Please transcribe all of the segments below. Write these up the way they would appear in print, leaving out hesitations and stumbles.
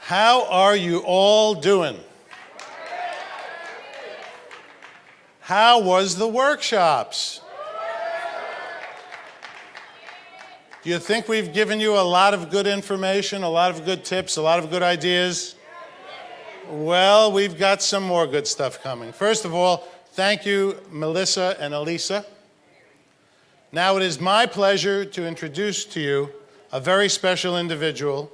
How are you all doing? How was the workshops? Do you think we've given you a lot of good information, a lot of good tips, a lot of good ideas? Well, we've got some more good stuff coming. First of all, thank you, Melissa and Elisa. Now it is my pleasure to introduce to you a very special individual,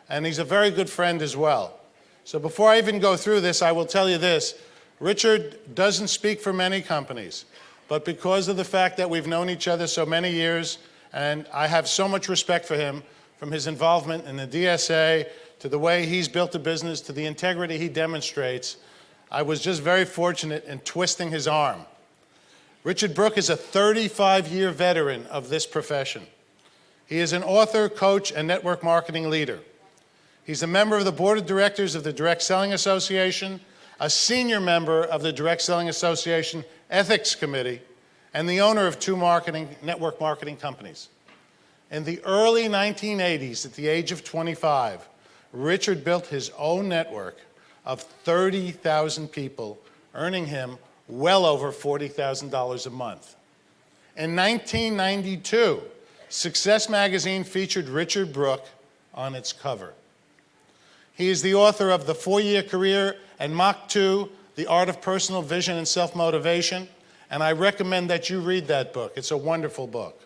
and he's a very good friend as well. So before I even go through this, I will tell you this. Richard doesn't speak for many companies, but because of the fact that we've known each other so many years, and I have so much respect for him, from his involvement in the DSA, to the way he's built a business, to the integrity he demonstrates, I was just very fortunate in twisting his arm. Richard Brooke is a 35-year veteran of this profession. He is an author, coach, and network marketing leader. He's a member of the board of directors of the Direct Selling Association, a senior member of the Direct Selling Association Ethics Committee, and the owner of two network marketing companies. In the early 1980s, at the age of 25, Richard built his own network of 30,000 people, earning him well over $40,000 a month. In 1992, Success Magazine featured Richard Brooke on its cover. He is the author of The 4-Year Career and Mach 2, The Art of Personal Vision and Self-Motivation, and I recommend that you read that book. It's a wonderful book.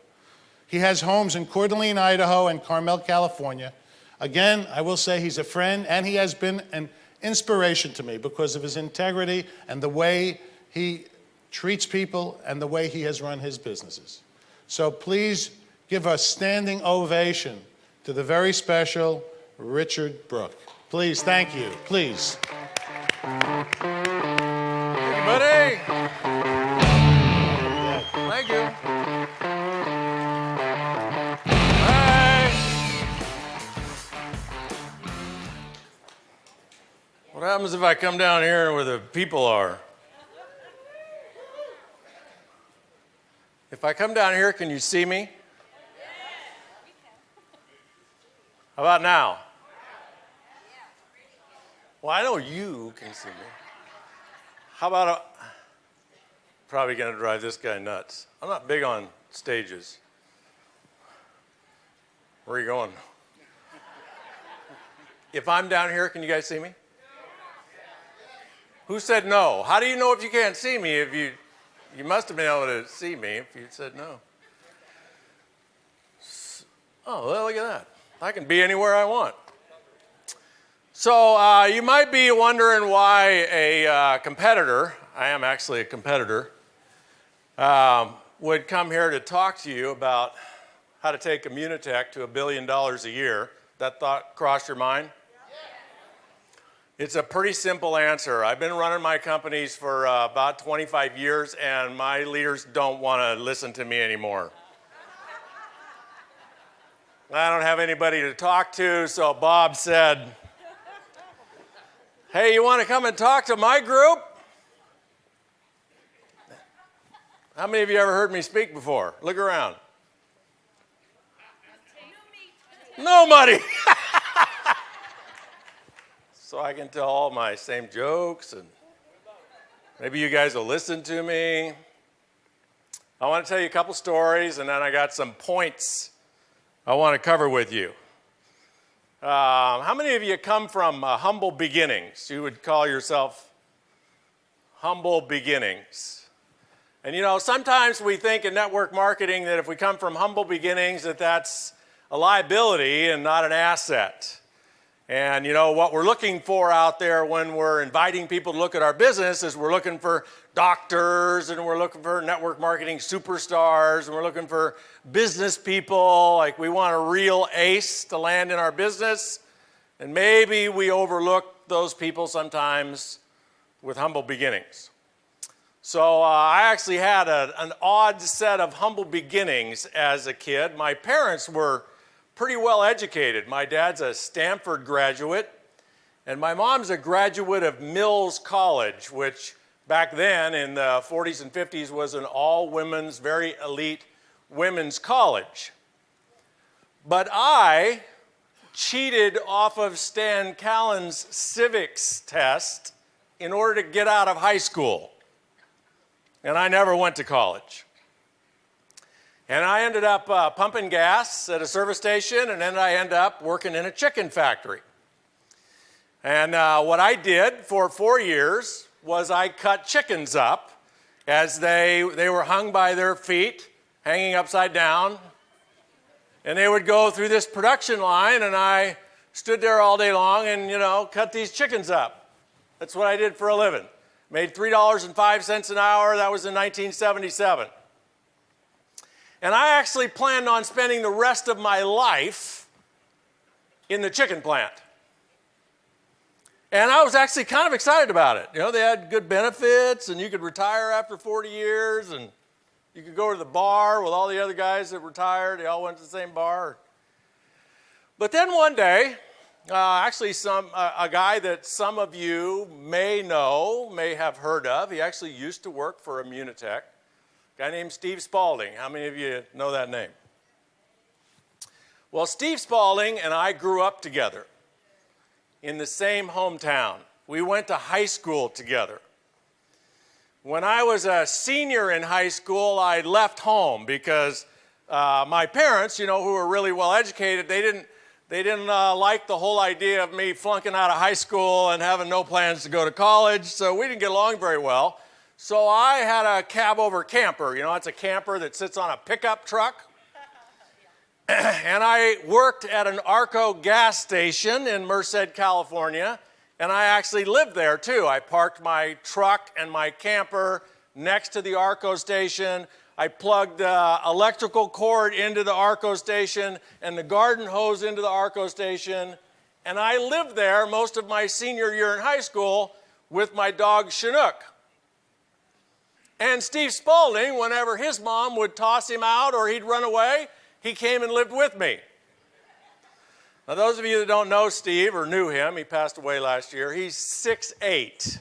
He has homes in Coeur d'Alene, Idaho, and Carmel, California. Again, I will say he's a friend, and he has been an inspiration to me because of his integrity and the way he treats people and the way he has run his businesses. So please give a standing ovation to the very special Richard Brooke. Please, thank you. Please. Hey, buddy. Thank you. Hi. What happens if I come down here where the people are? If I come down here, can you see me? How about now? Well, I know you can see me. How about probably going to drive this guy nuts. I'm not big on stages. Where are you going? If I'm down here, can you guys see me? Who said no? How do you know if you can't see me? If you must have been able to see me if you said no. Oh, well, look at that. I can be anywhere I want. So you might be wondering why a competitor, I am actually a competitor, would come here to talk to you about how to take Immunotec to $1 billion a year. That thought crossed your mind? It's a pretty simple answer. I've been running my companies for about 25 years, and my leaders don't want to listen to me anymore. I don't have anybody to talk to, so Bob said, hey, you want to come and talk to my group? How many of you ever heard me speak before? Look around. Nobody. So I can tell all my same jokes, and maybe you guys will listen to me. I want to tell you a couple stories, and then I got some points I want to cover with you. How many of you come from humble beginnings? You would call yourself humble beginnings. And you know, sometimes we think in network marketing that if we come from humble beginnings that that's a liability and not an asset. And you know, what we're looking for out there when we're inviting people to look at our business is we're looking for doctors, and we're looking for network marketing superstars, and we're looking for business people. Like, we want a real ace to land in our business. And maybe we overlook those people sometimes with humble beginnings. So I actually had an odd set of humble beginnings as a kid. My parents were pretty well educated. My dad's a Stanford graduate, and my mom's a graduate of Mills College, which back then in the 40s and 50s was an all-women's, very elite women's college. But I cheated off of Stan Callan's civics test in order to get out of high school. And I never went to college. And I ended up pumping gas at a service station, and then I ended up working in a chicken factory. And what I did for 4 years was I cut chickens up as they were hung by their feet, hanging upside down. And they would go through this production line, and I stood there all day long and, cut these chickens up. That's what I did for a living. Made $3.05 an hour. That was in 1977. And I actually planned on spending the rest of my life in the chicken plant. And I was actually kind of excited about it. They had good benefits, and you could retire after 40 years, and you could go to the bar with all the other guys that retired. They all went to the same bar. But then one day, actually a guy that some of you may know, may have heard of, he actually used to work for Immunotec, a guy named Steve Spalding. How many of you know that name? Well, Steve Spalding and I grew up together in the same hometown. We went to high school together. When I was a senior in high school, I left home because my parents, who were really well educated, they didn't like the whole idea of me flunking out of high school and having no plans to go to college, so we didn't get along very well. So I had a cab-over camper. It's a camper that sits on a pickup truck. And I worked at an Arco gas station in Merced, California, and I actually lived there too. I parked my truck and my camper next to the Arco station. I plugged the electrical cord into the Arco station and the garden hose into the Arco station, and I lived there most of my senior year in high school with my dog Chinook. And Steve Spalding, whenever his mom would toss him out or he'd run away, he came and lived with me. Now, those of you that don't know Steve or knew him, he passed away last year, he's 6'8".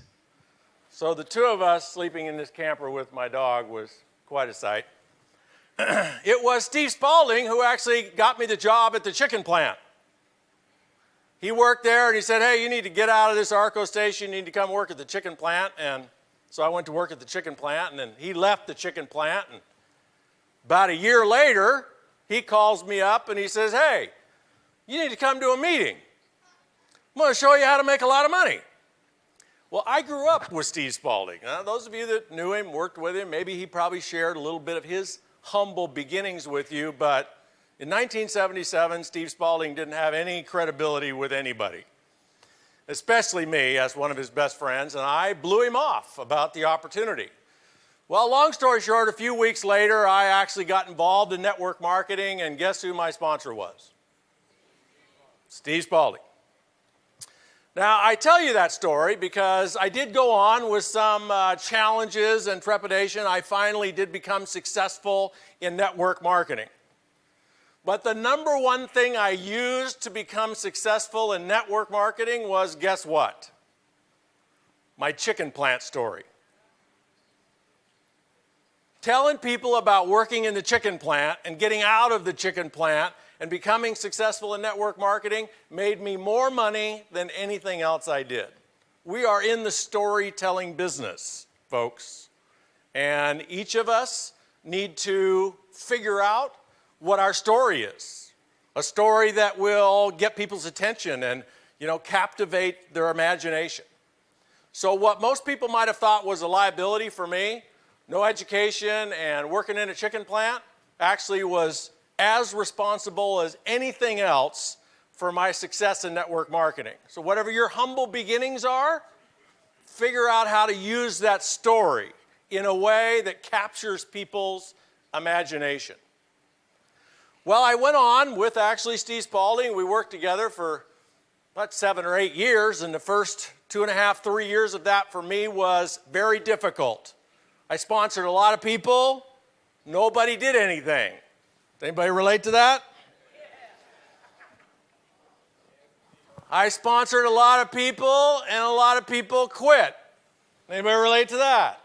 So the two of us sleeping in this camper with my dog was quite a sight. It was Steve Spalding who actually got me the job at the chicken plant. He worked there and he said, hey, you need to get out of this Arco station, you need to come work at the chicken plant. And so I went to work at the chicken plant, and then he left the chicken plant. And about a year later, he calls me up and he says, hey, you need to come to a meeting. I'm going to show you how to make a lot of money. Well, I grew up with Steve Spalding. Now, those of you that knew him, worked with him, maybe he probably shared a little bit of his humble beginnings with you, but in 1977, Steve Spalding didn't have any credibility with anybody, especially me as one of his best friends, and I blew him off about the opportunity. Well, long story short, a few weeks later, I actually got involved in network marketing, and guess who my sponsor was? Steve Spalding. Now, I tell you that story because I did go on with some challenges and trepidation. I finally did become successful in network marketing. But the number one thing I used to become successful in network marketing was, guess what? My chicken plant story. Telling people about working in the chicken plant and getting out of the chicken plant and becoming successful in network marketing made me more money than anything else I did. We are in the storytelling business, folks. And each of us need to figure out what our story is. A story that will get people's attention and, captivate their imagination. So what most people might have thought was a liability for me, no education and working in a chicken plant, actually was as responsible as anything else for my success in network marketing. So whatever your humble beginnings are, figure out how to use that story in a way that captures people's imagination. Well, I went on with actually Steve Spalding. We worked together for about 7 or 8 years, and the first 2.5, 3 years of that for me was very difficult. I sponsored a lot of people. Nobody did anything. Anybody relate to that? I sponsored a lot of people, and a lot of people quit. Anybody relate to that?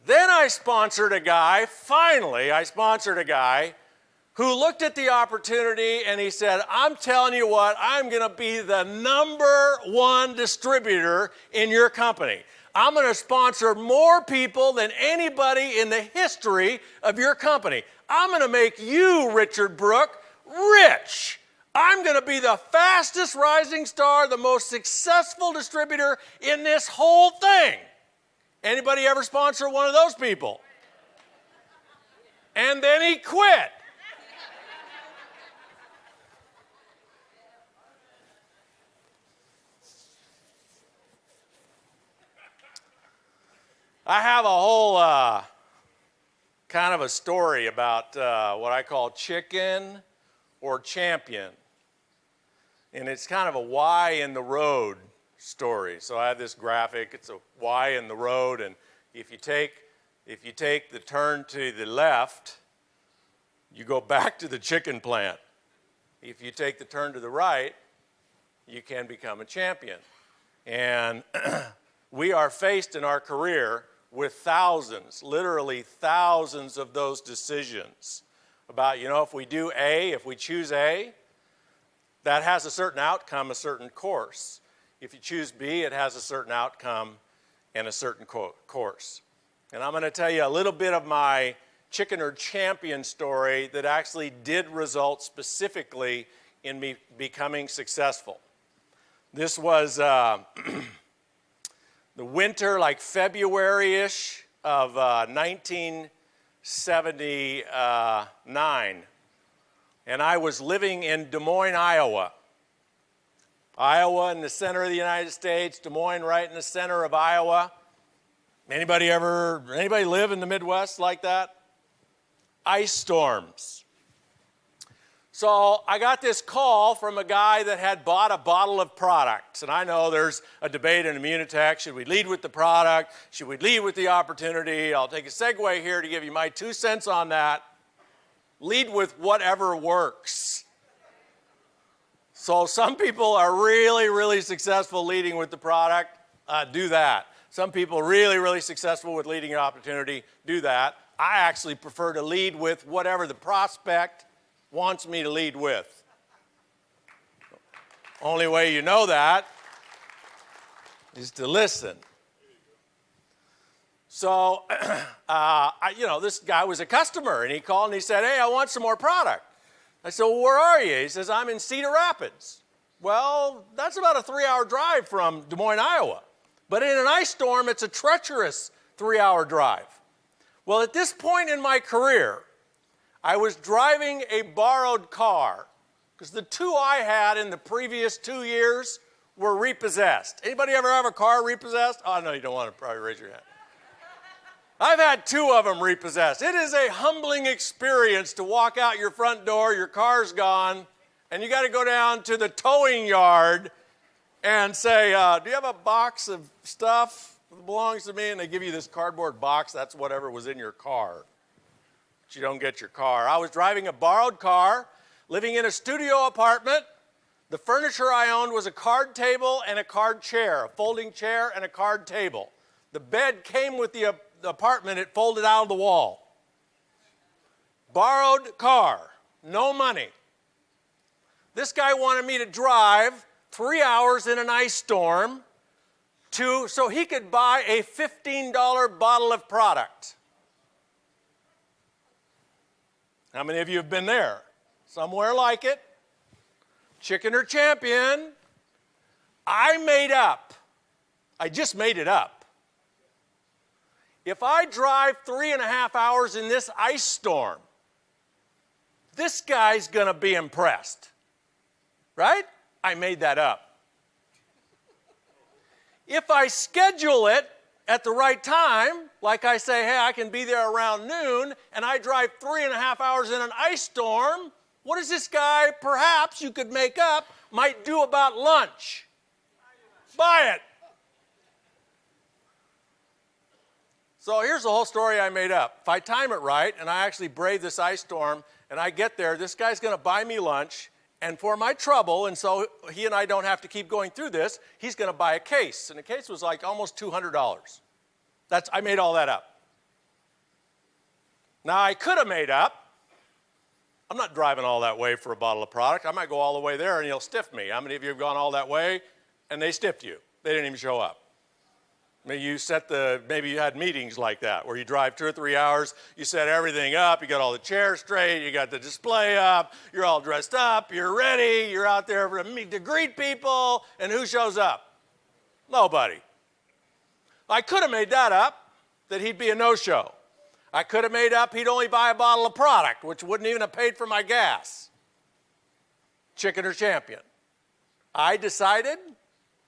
Then I sponsored a guy, finally, who looked at the opportunity and he said, I'm telling you what, I'm going to be the #1 distributor in your company. I'm going to sponsor more people than anybody in the history of your company. I'm going to make you, Richard Brooke, rich. I'm going to be the fastest rising star, the most successful distributor in this whole thing. Anybody ever sponsor one of those people? And then he quit. I have a whole kind of a story about what I call chicken or champion. And it's kind of a Y in the road story. So I have this graphic, it's a Y in the road, and if you take the turn to the left, you go back to the chicken plant. If you take the turn to the right, you can become a champion. And we are faced in our career with thousands, literally thousands of those decisions about, if we do A, if we choose A, that has a certain outcome, a certain course. If you choose B, it has a certain outcome and a certain course. And I'm going to tell you a little bit of my chicken or champion story that actually did result specifically in me becoming successful. This was the winter, like February-ish of 1979. And I was living in Des Moines, Iowa. Iowa in the center of the United States, Des Moines right in the center of Iowa. Anybody live in the Midwest like that? Ice storms. So I got this call from a guy that had bought a bottle of products. And I know there's a debate in Immunotec. Should we lead with the product? Should we lead with the opportunity? I'll take a segue here to give you my 2 cents on that. Lead with whatever works. So some people are really, really successful leading with the product. Do that. Some people really, really successful with leading an opportunity. Do that. I actually prefer to lead with whatever the prospect wants me to lead with. Only way you know that is to listen. So, this guy was a customer, and he called and he said, hey, I want some more product. I said, well, where are you? He says, I'm in Cedar Rapids. Well, that's about a 3-hour drive from Des Moines, Iowa. But in an ice storm, it's a treacherous 3-hour drive. Well, at this point in my career, I was driving a borrowed car because the 2 I had in the previous 2 years were repossessed. Anybody ever have a car repossessed? Oh, no, you don't want to probably raise your hand. I've had 2 of them repossessed. It is a humbling experience to walk out your front door, your car's gone, and you got to go down to the towing yard and say, do you have a box of stuff that belongs to me? And they give you this cardboard box. That's whatever was in your car. But you don't get your car. I was driving a borrowed car, living in a studio apartment. The furniture I owned was a card table and a card chair, a folding chair and a card table. The bed came with the apartment, it folded out of the wall. Borrowed car, no money. This guy wanted me to drive 3 hours in an ice storm so he could buy a $15 bottle of product. How many of you have been there? Somewhere like it. Chicken or champion. I just made it up. If I drive 3.5 hours in this ice storm, this guy's going to be impressed. Right? I made that up. If I schedule it at the right time, like I say, hey, I can be there around noon, and I drive 3.5 hours in an ice storm, what does this guy, perhaps you could make up, might do about lunch? Buy it. So here's the whole story I made up. If I time it right, and I actually brave this ice storm, and I get there, this guy's going to buy me lunch, and for my trouble, and so he and I don't have to keep going through this, he's going to buy a case. And the case was like almost $200. I made all that up. Now, I could have made up I'm not driving all that way for a bottle of product. I might go all the way there and he'll stiff me. How many of you have gone all that way and they stiffed you? They didn't even show up. Maybe you had meetings like that where you drive 2 or 3 hours, you set everything up, you got all the chairs straight, you got the display up, you're all dressed up, you're ready, you're out there to greet people, and who shows up? Nobody. I could have made that up, that he'd be a no-show. I could have made up he'd only buy a bottle of product, which wouldn't even have paid for my gas. Chicken or champion. I decided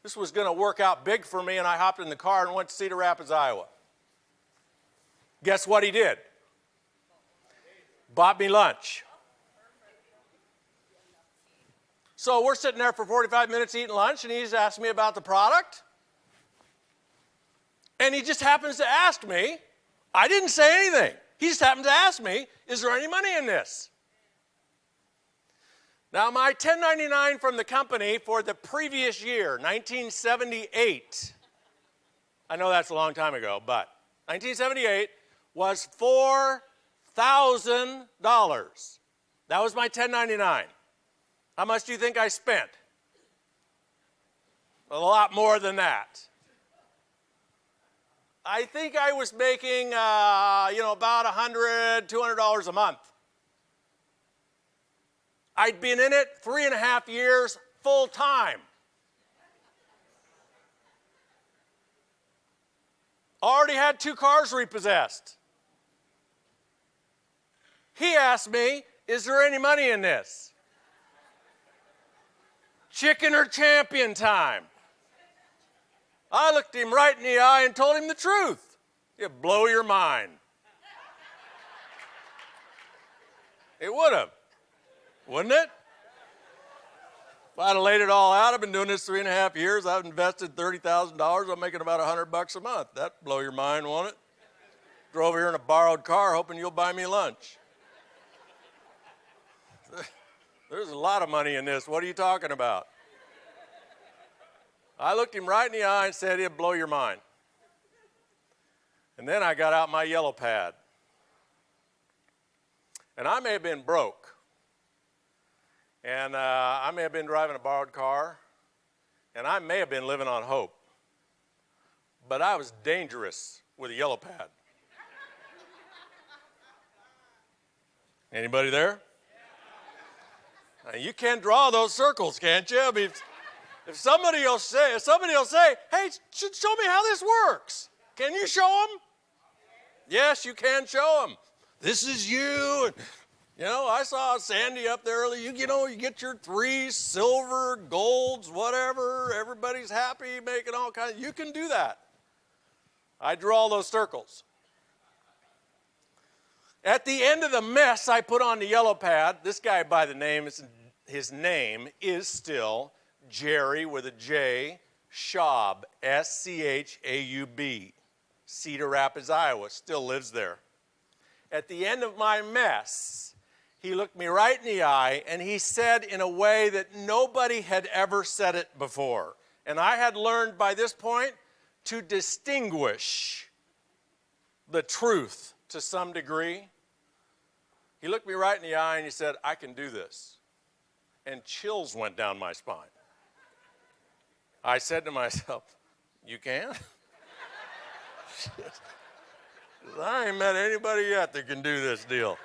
this was going to work out big for me, and I hopped in the car and went to Cedar Rapids, Iowa. Guess what he did? Bought me lunch. So we're sitting there for 45 minutes eating lunch, and he's asked me about the product. And he just happens to ask me, I didn't say anything. He just happened to ask me, is there any money in this? Now, my 1099 from the company for the previous year, 1978, I know that's a long time ago, but 1978 was $4,000. That was my 1099. How much do you think I spent? A lot more than that. I think I was making, about $100, $200 a month. I'd been in it 3.5 years full time. Already had 2 cars repossessed. He asked me, is there any money in this? Chicken or champion time. I looked him right in the eye and told him the truth. It'd blow your mind. It would have. Wouldn't it? If I'd have laid it all out, I've been doing this 3.5 years. I've invested $30,000. I'm making about $100 a month. That'd blow your mind, won't it? Drove here in a borrowed car hoping you'll buy me lunch. There's a lot of money in this. What are you talking about? I looked him right in the eye and said, it'd blow your mind. And then I got out my yellow pad. And I may have been broke. And I may have been driving a borrowed car, and I may have been living on hope. But I was dangerous with a yellow pad. Anybody there? Now, you can draw those circles, can't you? I mean, if somebody will say, hey, show me how this works. Can you show them? Yes, you can show them. This is you. I saw Sandy up there early. You get your 3 silver, golds, whatever. Everybody's happy, making all kinds. You can do that. I drew all those circles. At the end of the mess I put on the yellow pad, this guy by the name, his name is still Jerry with a J, Schaub, S-C-H-A-U-B, Cedar Rapids, Iowa, still lives there. At the end of my mess, he looked me right in the eye, and he said in a way that nobody had ever said it before. And I had learned by this point to distinguish the truth to some degree. He looked me right in the eye, and he said, I can do this. And chills went down my spine. I said to myself, you can? I ain't met anybody yet that can do this deal.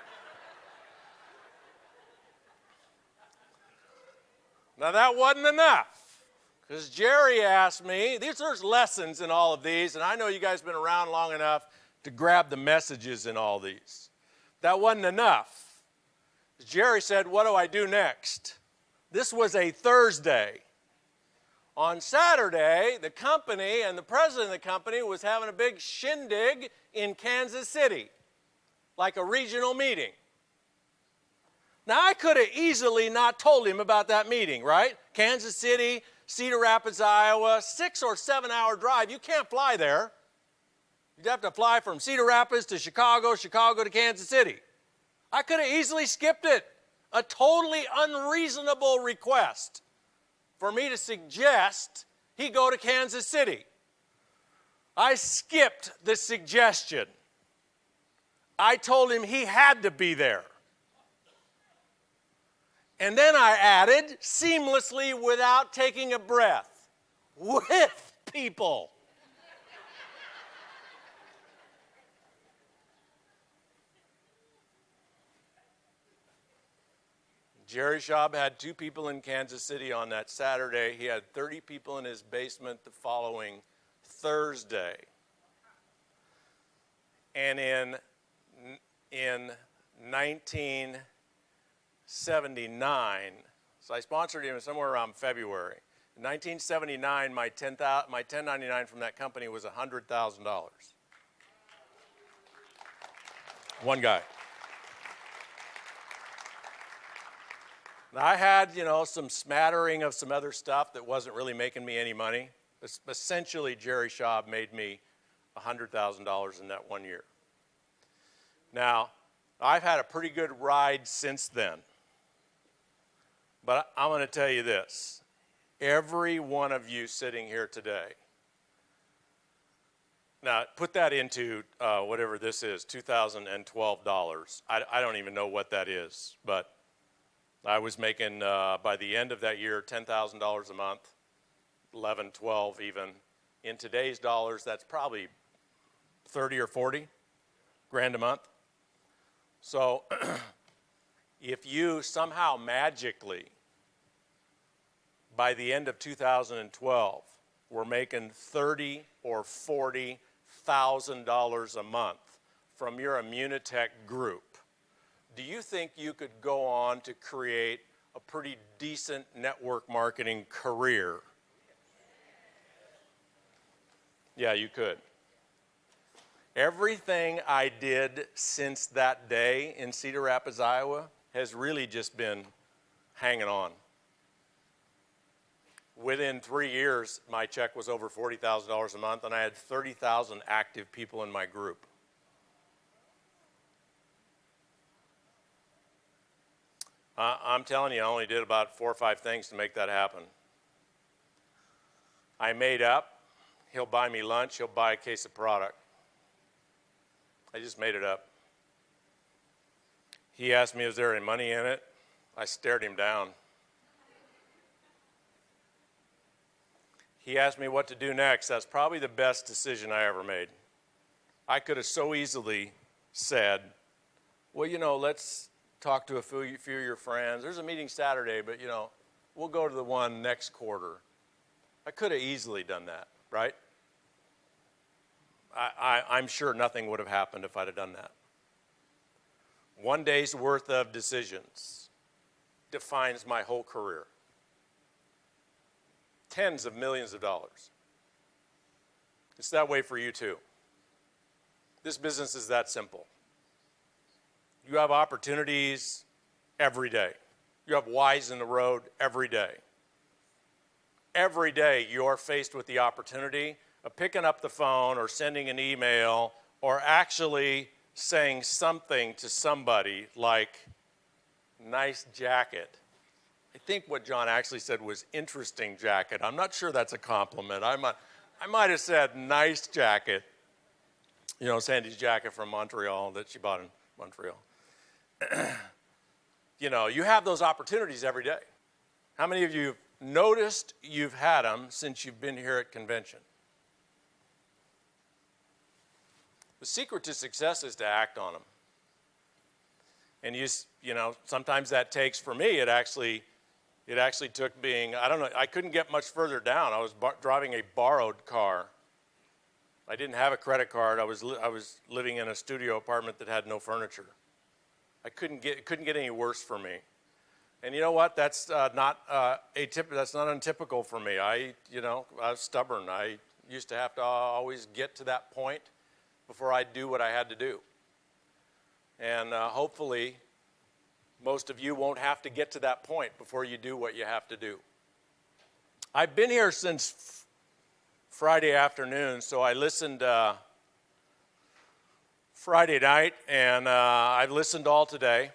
Now, that wasn't enough, because Jerry asked me, there's lessons in all of these, and I know you guys have been around long enough to grab the messages in all these. That wasn't enough. Jerry said, what do I do next? This was a Thursday. On Saturday, the company and the president of the company was having a big shindig in Kansas City, like a regional meeting. Now, I could have easily not told him about that meeting, right? Kansas City, Cedar Rapids, Iowa, 6 or 7 hour drive. You can't fly there. You'd have to fly from Cedar Rapids to Chicago, Chicago to Kansas City. I could have easily skipped it. A totally unreasonable request for me to suggest he go to Kansas City. I skipped the suggestion. I told him he had to be there. And then I added, seamlessly without taking a breath, with people. Jerry Schaub had 2 people in Kansas City on that Saturday. He had 30 people in his basement the following Thursday. And in 1979, so I sponsored him somewhere around February. In 1979, my 1099 from that company was $100,000. One guy. Now, I had, some smattering of some other stuff that wasn't really making me any money. Essentially, Jerry Schaub made me $100,000 in that 1 year. Now, I've had a pretty good ride since then. But I'm going to tell you this. Every one of you sitting here today, now put that into whatever this is, $2,012. I don't even know what that is, but I was making, by the end of that year, $10,000 a month, 11, 12 even. In today's dollars, that's probably 30 or 40 grand a month. So if you somehow magically, by the end of 2012, were making $30,000 or $40,000 a month from your Immunotec group, do you think you could go on to create a pretty decent network marketing career? Yeah, you could. Everything I did since that day in Cedar Rapids, Iowa, has really just been hanging on. Within 3 years, my check was over $40,000 a month, and I had 30,000 active people in my group. I'm telling you, I only did about 4 or 5 things to make that happen. I made up, he'll buy me lunch, he'll buy a case of product. I just made it up. He asked me, is there any money in it? I stared him down. He asked me what to do next. That's probably the best decision I ever made. I could have so easily said, well, let's talk to a few of your friends. There's a meeting Saturday, but, we'll go to the one next quarter. I could have easily done that, right? I'm sure nothing would have happened if I'd have done that. 1 day's worth of decisions defines my whole career. Tens of millions of dollars. It's that way for you too. This business is that simple. You have opportunities every day. You have Y's in the road every day. Every day you're faced with the opportunity of picking up the phone or sending an email or actually saying something to somebody like, nice jacket. I think what John actually said was interesting jacket. I'm not sure that's a compliment. I might have said nice jacket. Sandy's jacket from Montreal that she bought in Montreal. You have those opportunities every day. How many of you have noticed you've had them since you've been here at convention? The secret to success is to act on them. And sometimes that takes, for me, it actually took being, I couldn't get much further down. I was driving a borrowed car. I didn't have a credit card. I was living in a studio apartment that had no furniture. It couldn't get any worse for me. And you know what? That's not untypical for me. I was stubborn. I used to have to always get to that point before I'd do what I had to do. And hopefully, most of you won't have to get to that point before you do what you have to do. I've been here since Friday afternoon, so I listened Friday night, and I've listened all today.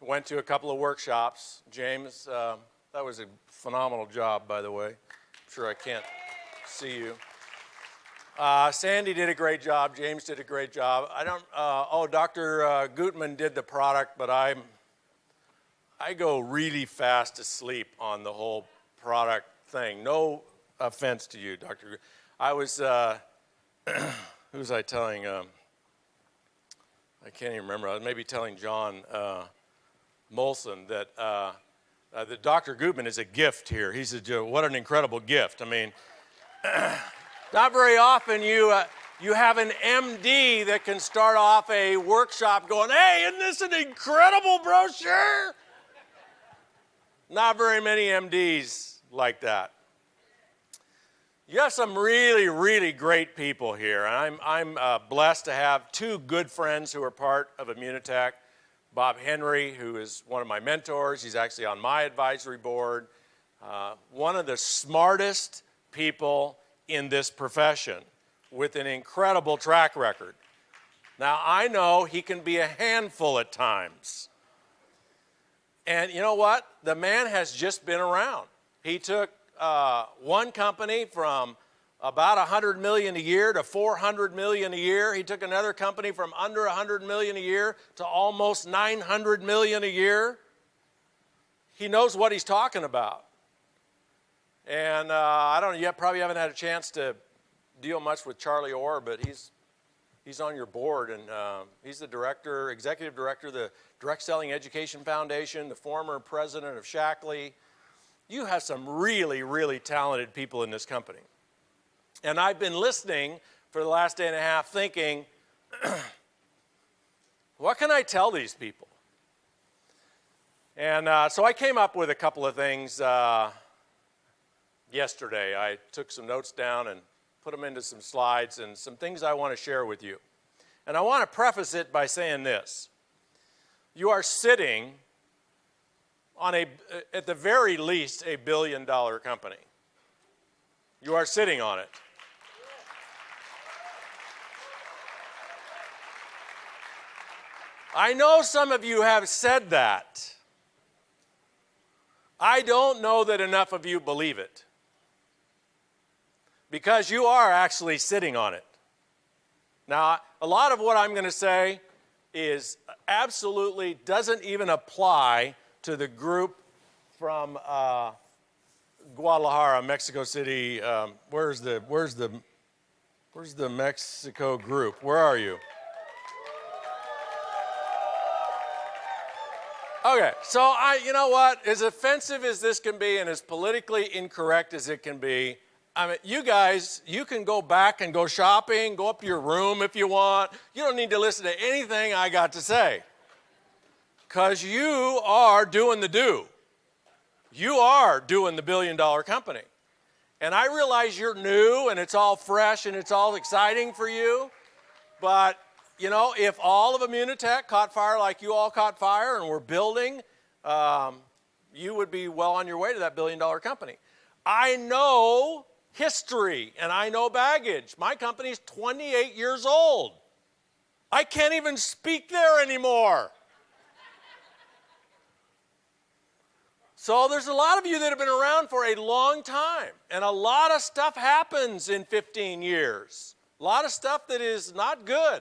Went to a couple of workshops. James, that was a phenomenal job, by the way. I'm sure I can't see you. Sandy did a great job. James did a great job. Dr. Gutman did the product, but I go really fast to sleep on the whole product thing. No offense to you, Dr. I was, who was I telling? I can't even remember. I was maybe telling John Molson that Dr. Gutman is a gift here. He's what an incredible gift. I mean, not very often you have an MD that can start off a workshop going, hey, isn't this an incredible brochure? Not very many MDs like that. You have some really, really great people here. I'm blessed to have two good friends who are part of Immunotec. Bob Henry, who is one of my mentors. He's actually on my advisory board. One of the smartest people in this profession with an incredible track record. Now, I know he can be a handful at times. And you know what? The man has just been around. He took one company from about 100 million a year to 400 million a year. He took another company from under 100 million a year to almost 900 million a year. He knows what he's talking about. And I don't know, you probably haven't had a chance to deal much with Charlie Orr, but he's on your board, and he's the director, executive director of the Direct Selling Education Foundation, the former president of Shackley. You have some really, really talented people in this company. And I've been listening for the last day and a half thinking, what can I tell these people? And so I came up with a couple of things yesterday. I took some notes down and put them into some slides and some things I want to share with you. And I want to preface it by saying this. You are sitting on at the very least, $1 billion company. You are sitting on it. I know some of you have said that. I don't know that enough of you believe it. Because you are actually sitting on it. Now, a lot of what I'm going to say is absolutely doesn't even apply to the group from Guadalajara, Mexico City. Where's the Mexico group? Where are you? Okay, so you know what? As offensive as this can be and as politically incorrect as it can be, I mean, you guys, you can go back and go shopping, go up to your room if you want. You don't need to listen to anything I got to say. Because you are doing the do. You are doing the $1 billion company. And I realize you're new and it's all fresh and it's all exciting for you. But, you know, if all of Immunotec caught fire like you all caught fire and we're building, you would be well on your way to that $1 billion company. I know history and I know baggage. My company's 28 years old. I can't even speak there anymore. So there's a lot of you that have been around for a long time, and a lot of stuff happens in 15 years. A lot of stuff that is not good,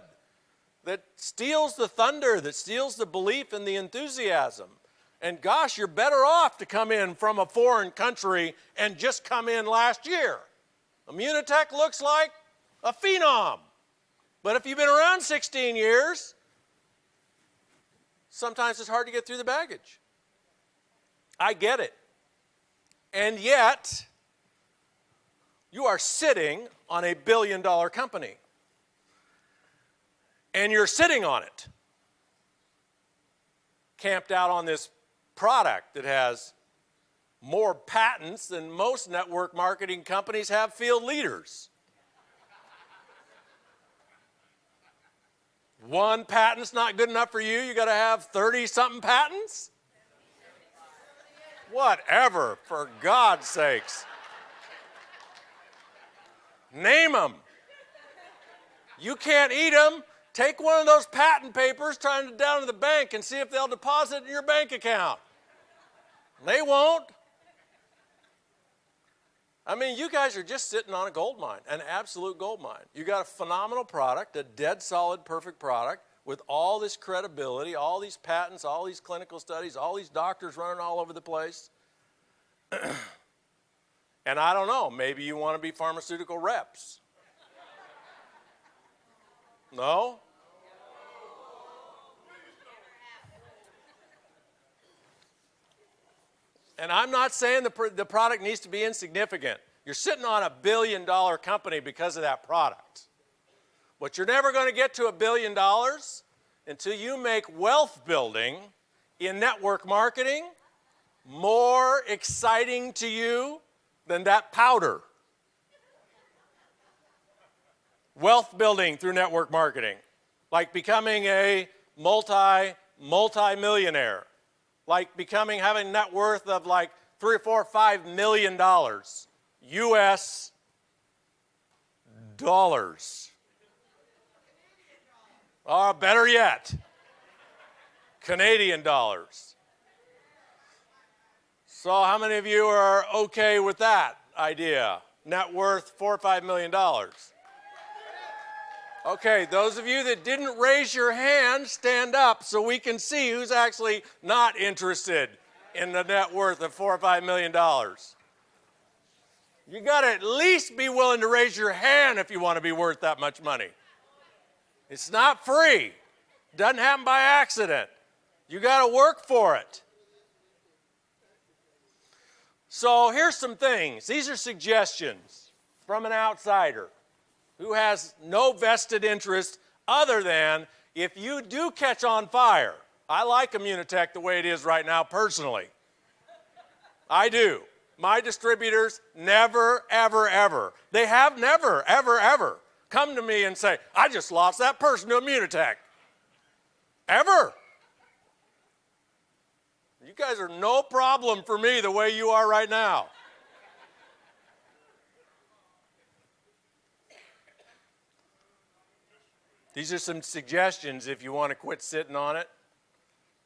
that steals the thunder, that steals the belief and the enthusiasm. And gosh, you're better off to come in from a foreign country and just come in last year. Immunotec looks like a phenom. But if you've been around 16 years, sometimes it's hard to get through the baggage. I get it. And yet, you are sitting on a $1 billion company. And you're sitting on it. Camped out on this product that has more patents than most network marketing companies have field leaders. One patent's not good enough for you. You got to have 30-something patents? Whatever, for God's sakes. Name them. You can't eat them. Take one of those patent papers, turn it down to the bank, and see if they'll deposit it in your bank account. They won't. I mean, you guys are just sitting on a gold mine, an absolute gold mine. You got a phenomenal product, a dead solid, perfect product with all this credibility, all these patents, all these clinical studies, all these doctors running all over the place. And I don't know, maybe you want to be pharmaceutical reps. No? And I'm not saying the product needs to be insignificant. You're sitting on $1 billion company because of that product. But you're never going to get to $1 billion until you make wealth building in network marketing more exciting to you than that powder. Wealth building through network marketing, like becoming a multi-millionaire, like having a net worth of like $3 or $4 or $5 million US dollars. Or better yet, Canadian dollars. So how many of you are okay with that idea? Net worth $4 or $5 million. Okay, those of you that didn't raise your hand, stand up so we can see who's actually not interested in the net worth of $4 or $5 million. You got to at least be willing to raise your hand if you want to be worth that much money. It's not free. It doesn't happen by accident. You got to work for it. So here's some things. These are suggestions from an outsider who has no vested interest other than if you do catch on fire. I like Immunotec the way it is right now personally. I do. My distributors never, ever, ever, they have never, ever, ever come to me and say, I just lost that person to Immunotec. Ever. You guys are no problem for me the way you are right now. These are some suggestions if you want to quit sitting on it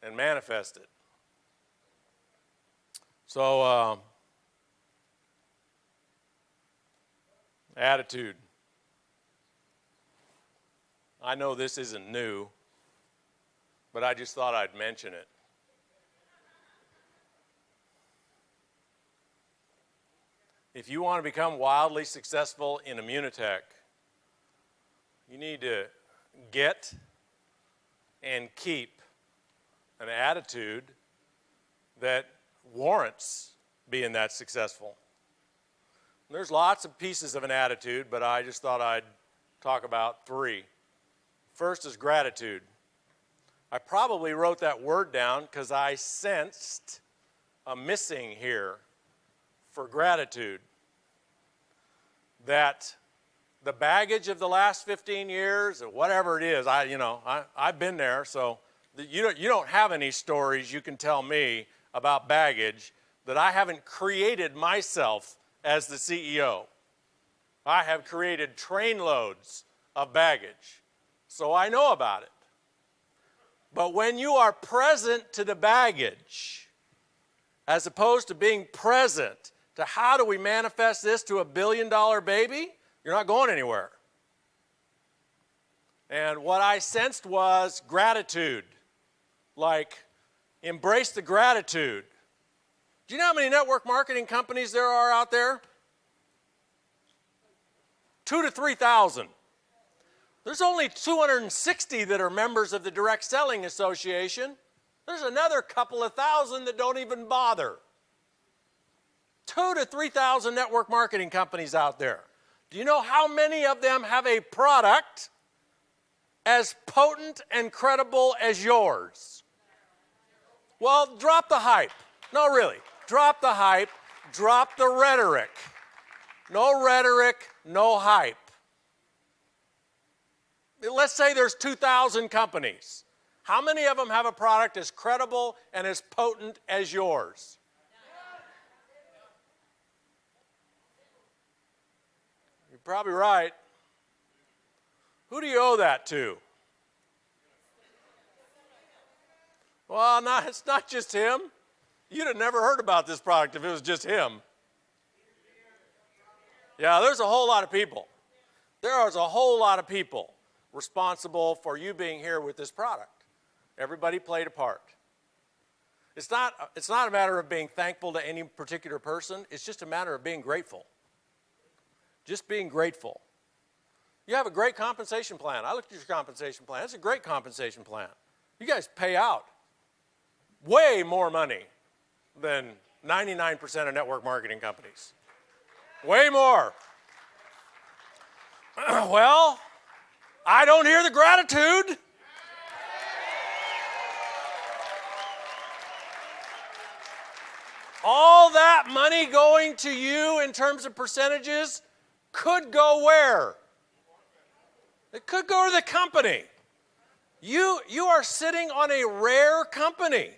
and manifest it. So, attitude. I know this isn't new, but I just thought I'd mention it. If you want to become wildly successful in Immunotec, you need to get and keep an attitude that warrants being that successful. There's lots of pieces of an attitude, but I just thought I'd talk about 3. First is gratitude. I probably wrote that word down because I sensed a missing here for gratitude. That the baggage of the last 15 years, or whatever it is, I've been there, so you don't have any stories you can tell me about baggage that I haven't created myself as the CEO. I have created trainloads of baggage, so I know about it. But when you are present to the baggage, as opposed to being present to how do we manifest this to $1 billion baby, you're not going anywhere. And what I sensed was gratitude. Like, embrace the gratitude. Do you know how many network marketing companies there are out there? 2,000 to 3,000. There's only 260 that are members of the Direct Selling Association. There's another couple of thousand that don't even bother. 2,000 to 3,000 network marketing companies out there. Do you know how many of them have a product as potent and credible as yours? Well, drop the hype. No, really. Drop the hype. Drop the rhetoric. No rhetoric, no hype. Let's say there's 2,000 companies. How many of them have a product as credible and as potent as yours? You're probably right. Who do you owe that to? Well, it's not just him. You'd have never heard about this product if it was just him. Yeah, there's a whole lot of people. There is a whole lot of people responsible for you being here with this product. Everybody played a part. It's not a matter of being thankful to any particular person. It's just a matter of being grateful. Just being grateful. You have a great compensation plan. I looked at your compensation plan. It's a great compensation plan. You guys pay out way more money than 99% of network marketing companies. Way more. Well, I don't hear the gratitude. All that money going to you in terms of percentages could go where? It could go to the company. You are sitting on a rare company.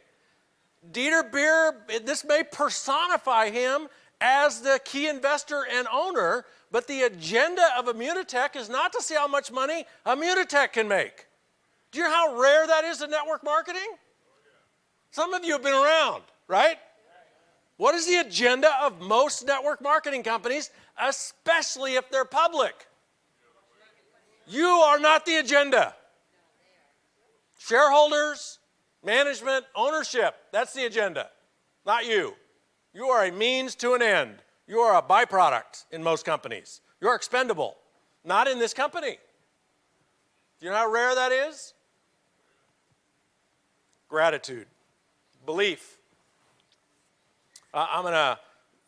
Dieter Beer, this may personify him as the key investor and owner, but the agenda of Immunotec is not to see how much money Immunotec can make. Do you know how rare that is in network marketing? Some of you have been around, right? What is the agenda of most network marketing companies, especially if they're public? You are not the agenda. Shareholders, management, ownership, that's the agenda, not you. You are a means to an end. You are a byproduct in most companies. You're expendable, not in this company. Do you know how rare that is? Gratitude, belief. I'm going to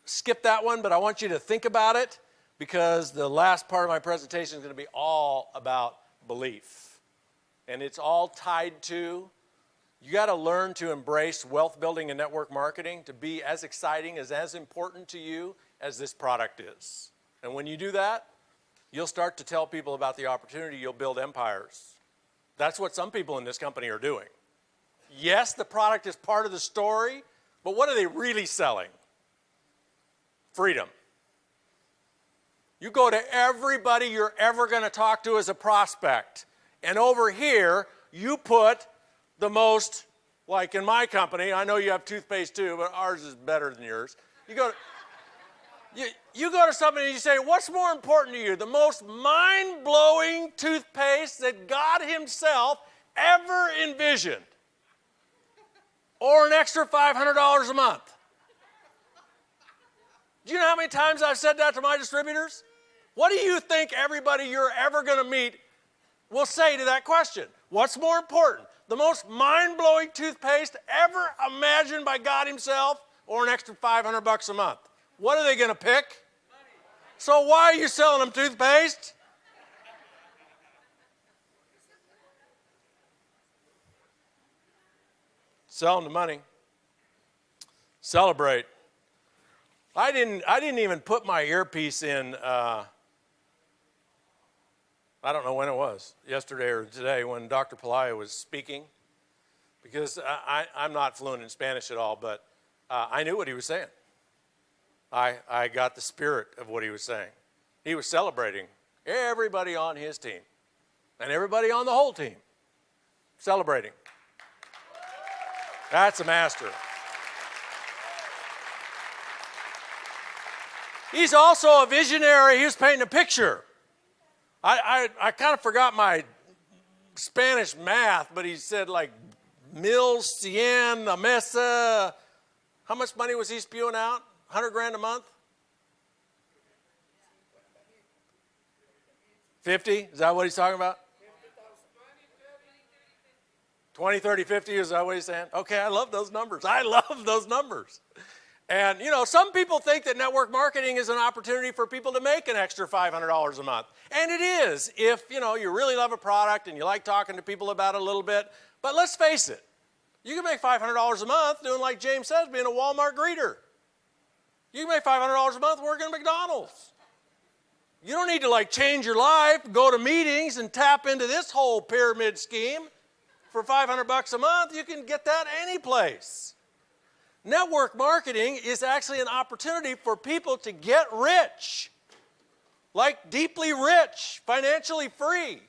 skip that one, but I want you to think about it because the last part of my presentation is going to be all about belief. And it's all tied to, you got to learn to embrace wealth building and network marketing to be as exciting, as important to you as this product is. And when you do that, you'll start to tell people about the opportunity. You'll build empires. That's what some people in this company are doing. Yes, the product is part of the story, but what are they really selling? Freedom. You go to everybody you're ever going to talk to as a prospect, and over here, you put the most, like in my company, I know you have toothpaste too, but ours is better than yours. You go to somebody and you say, what's more important to you? The most mind-blowing toothpaste that God himself ever envisioned, or an extra $500 a month? Do you know how many times I've said that to my distributors? What do you think everybody you're ever going to meet will say to that question? What's more important? The most mind-blowing toothpaste ever imagined by God himself, or an extra $500 a month? What are they going to pick? So why are you selling them toothpaste? Sell them the money. Celebrate. I didn't even put my earpiece in. I don't know when it was, yesterday or today, when Dr. Pelayo was speaking, because I'm not fluent in Spanish at all, but I knew what he was saying. I got the spirit of what he was saying. He was celebrating everybody on his team and everybody on the whole team. Celebrating. That's a master. He's also a visionary. He was painting a picture. I kind of forgot my Spanish math, but he said like 1,100,000 a mesa. How much money was he spewing out? 100 grand a month? 50? Is that what he's talking about? 20, 30, 50, is that what he's saying? Okay, I love those numbers. I love those numbers. And, you know, some people think that network marketing is an opportunity for people to make an extra $500 a month. And it is if, you know, you really love a product and you like talking to people about it a little bit. But let's face it, you can make $500 a month doing like James says, being a Walmart greeter. You can make $500 a month working at McDonald's. You don't need to like change your life, go to meetings and tap into this whole pyramid scheme. For $500 a month, you can get that any place. Network marketing is actually an opportunity for people to get rich, like deeply rich, financially free.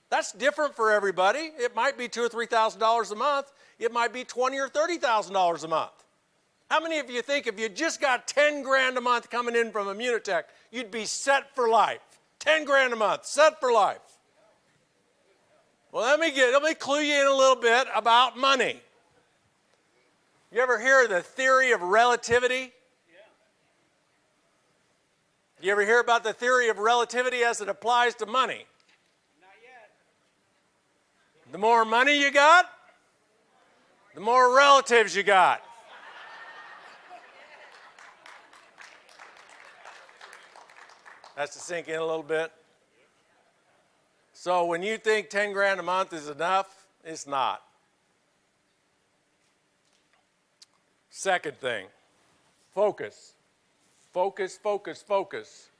That's different for everybody. It might be $2,000 or $3,000 a month. It might be $20,000 or $30,000 a month. How many of you think if you just got 10 grand a month coming in from Immunotec, you'd be set for life? 10 grand a month, set for life. Well, let me clue you in a little bit about money. You ever hear the theory of relativity? You ever hear about the theory of relativity as it applies to money? Not yet. The more money you got, the more relatives you got. Has to sink in a little bit. So when you think 10 grand a month is enough, it's not. Second thing, focus. Focus, focus, focus.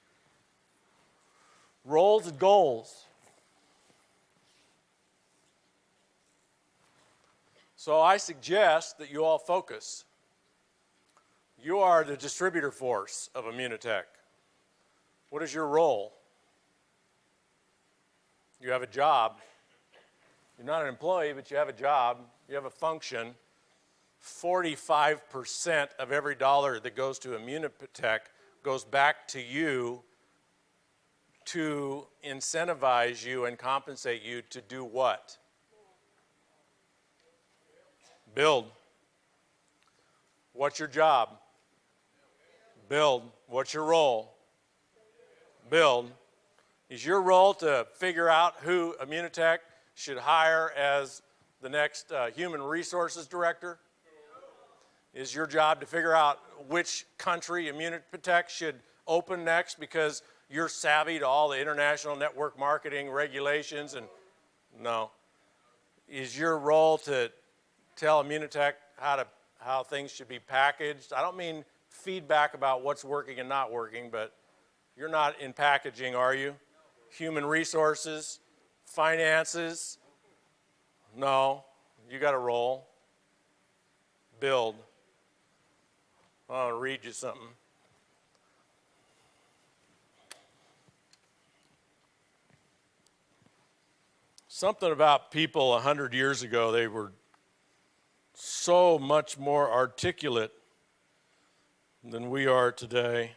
Roles and goals. So I suggest that you all focus. You are the distributor force of Immunotec. What is your role? You have a job. You're not an employee, but you have a job. You have a function. 45% of every dollar that goes to Immunotec goes back to you to incentivize you and compensate you to do what? Build. What's your job? Build. What's your role? Build. Is your role to figure out who Immunotec should hire as the next human resources director? Is your job to figure out which country Immunotec should open next because you're savvy to all the international network marketing regulations? And no. Is your role to tell Immunotec how things should be packaged? I don't mean feedback about what's working and not working, but you're not in packaging, are you? Human resources, finances? No. You got a role. Build. I'll read you something. Something about people 100 years ago, they were so much more articulate than we are today.